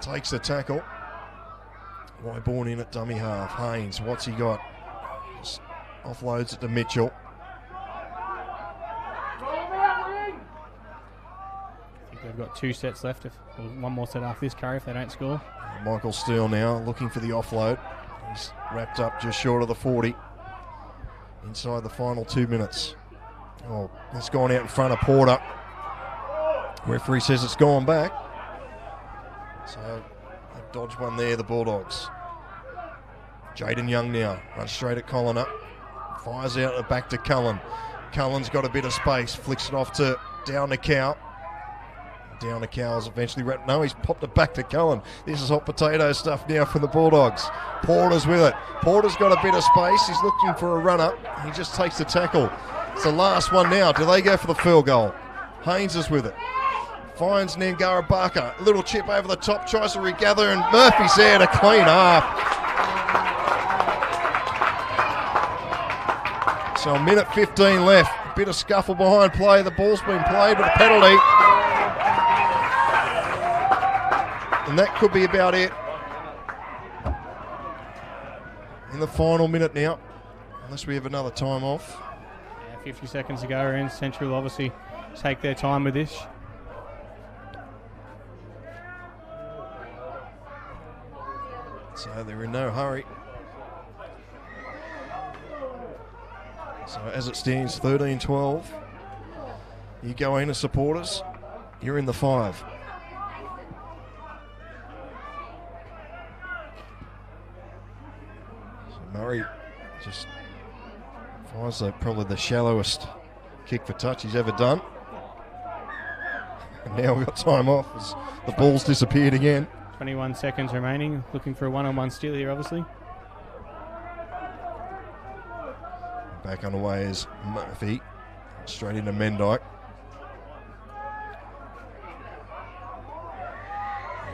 takes the tackle. Wyborn in at dummy half. Haynes, what's he got? Just offloads it to Mitchell. They've got 2 sets left, or one more set after this, Curry, if they don't score. Michael Steele now looking for the offload. He's wrapped up just short of the 40. Inside the final 2 minutes. Oh, it's gone out in front of Porter. Referee says it's gone back. So they've dodged one there, the Bulldogs. Jaden Young now runs straight at Colliner. Fires out and back to Cullen. Cullen's got a bit of space. Flicks it off to down to Cow. Down to Cow's eventually wrapped. No, he's popped it back to Cullen. This is hot potato stuff now for the Bulldogs. Porter's with it. Porter's got a bit of space. He's looking for a run-up. He just takes the tackle. It's the last one now. Do they go for the field goal? Haynes is with it. Finds Nangara Barker. A little chip over the top. Tries to regather, and Murphy's there to clean up. So a minute 15 left. A bit of scuffle behind play. The ball's been played with a penalty. And that could be about it. In the final minute now, unless we have another time off. Yeah, 50 seconds to go, and Central obviously take their time with this. So they're in no hurry. So as it stands, 13-12. You go in as supporters, you're in the 5. Murray just finds probably the shallowest kick for touch he's ever done. And now we've got time off as the ball's disappeared again. 21 seconds remaining. Looking for a one-on-one steal here, obviously. Back on the way is Murphy. Straight into Mendyke.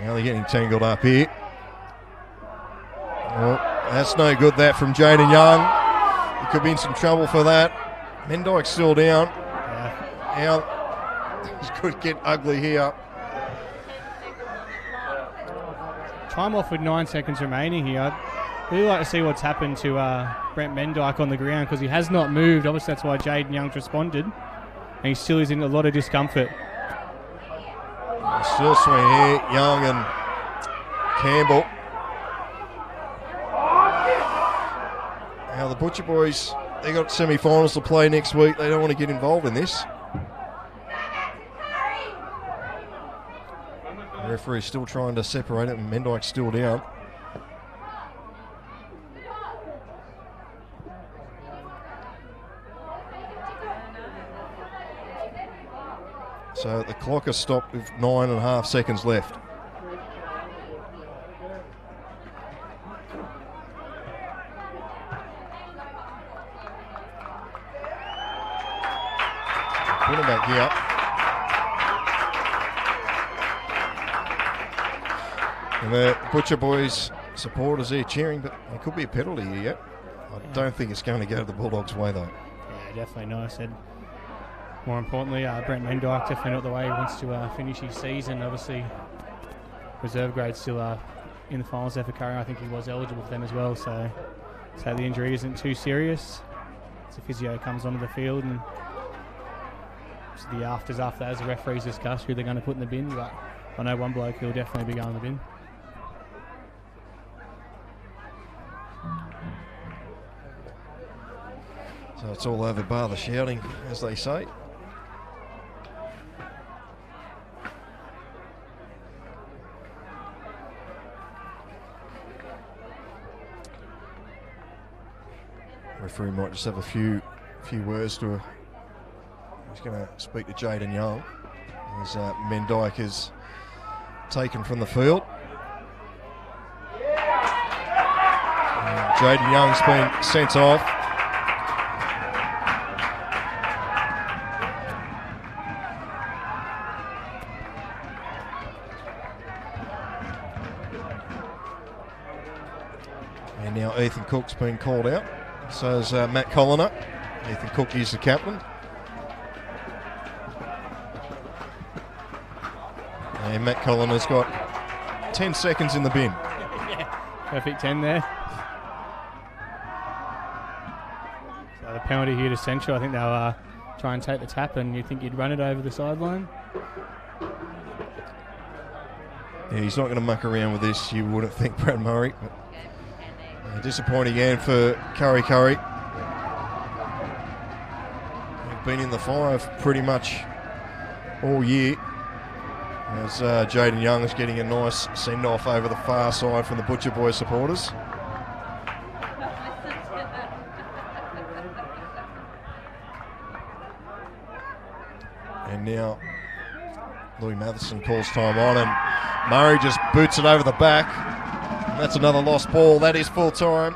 Now they're getting tangled up here. Oh, that's no good, that from Jaden Young. He could be in some trouble for that. Mendyke's still down. Yeah. Now, this could get ugly here. Time off with 9 seconds remaining here. I'd really like to see what's happened to Brent Mendyke on the ground, because he has not moved. Obviously, that's why Jaden Young's responded. And he still is in a lot of discomfort. Still swing here, Young and Campbell. Now the Butcher boys, they got semi-finals to play next week. They don't want to get involved in this. The referee's still trying to separate it, and Mendyke's still down. So the clock has stopped with 9.5 seconds left. Put him back here. And the Butcher boys supporters there cheering, but there could be a penalty here yet. I don't think it's going to go the Bulldogs' way, though. Yeah, definitely not. I said, more importantly, Brent Mendyke definitely not the way he wants to finish his season. Obviously, reserve grade still in the finals there for Karuah. I think he was eligible for them as well, so the injury isn't too serious. So physio comes onto the field, and the afters after that as the referees discuss who they're going to put in the bin, but I know one bloke who'll definitely be going in the bin. So it's all over bar the shouting, as they say. Referee might just have a few words to her. He's going to speak to Jaden Young as Mendyke is taken from the field. Jaden Young's been sent off. And now Ethan Cook's been called out. So is Matt Colliner. Ethan Cook is the captain. And Matt Colliner's got 10 seconds in the bin. Yeah, perfect 10 there. So the penalty here to Central. I think they'll try and take the tap, and you think you'd run it over the sideline? Yeah, he's not going to muck around with this, you wouldn't think, Brad Murray. But disappointing end for Kurri. They've been in the five pretty much all year. As Jaden Young is getting a nice send-off over the far side from the Butcher Boy supporters. And now Louis Matheson calls time on, and Murray just boots it over the back. That's another lost ball. That is full time.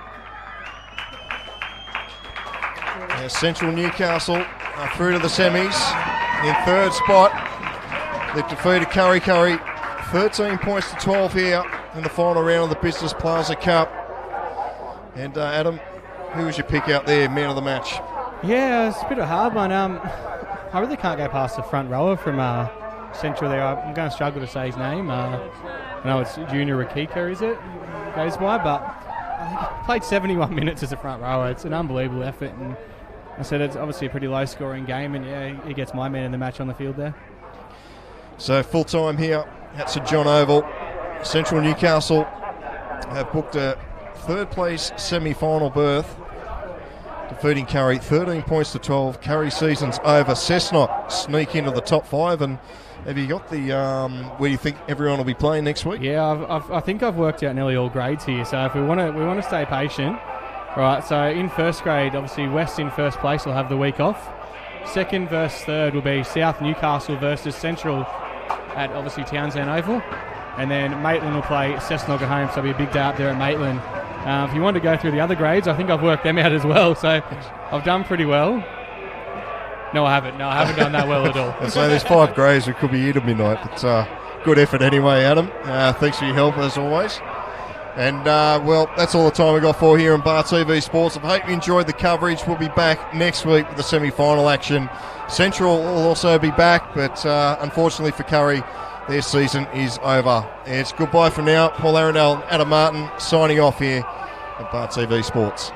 Central Newcastle are through to the semis in third spot. They've defeated Kurri 13 points to 12 here in the final round of the Business Plaza Cup. And Adam, who was your pick out there, man of the match? Yeah, it's a bit of a hard one. I really can't go past the front rower from Central there. I'm going to struggle to say his name. I know it's Junior Rakika, is it? Goes by, but I played 71 minutes as a front rower. It's an unbelievable effort, and I said it's obviously a pretty low-scoring game, and yeah, he gets my man in the match on the field there. So full time here at St John Oval. Central Newcastle have booked a third-place semi-final berth, defeating Kurri 13 points to 12. Kurri season's over. Cessnock sneak into the top 5, and have you got the where do you think everyone will be playing next week? Yeah, I think I've worked out nearly all grades here. So if we want to stay patient, right? So in first grade, obviously West in first place will have the week off. Second versus third will be South Newcastle versus Central at obviously Townsend Oval, and then Maitland will play Cessnock at home. So it'll be a big day up there at Maitland. If you want to go through the other grades, I think I've worked them out as well. So I've done pretty well. No, I haven't done that well at all. So there's 5 grades. We could be here to midnight. But good effort anyway, Adam. Thanks for your help as always. And well, that's all the time we've got for here on Bar TV Sports. I hope you enjoyed the coverage. We'll be back next week with the semi-final action. Central will also be back, but unfortunately for Kurri, their season is over. It's goodbye for now. Paul Arundel and Adam Martin signing off here at Bar TV Sports.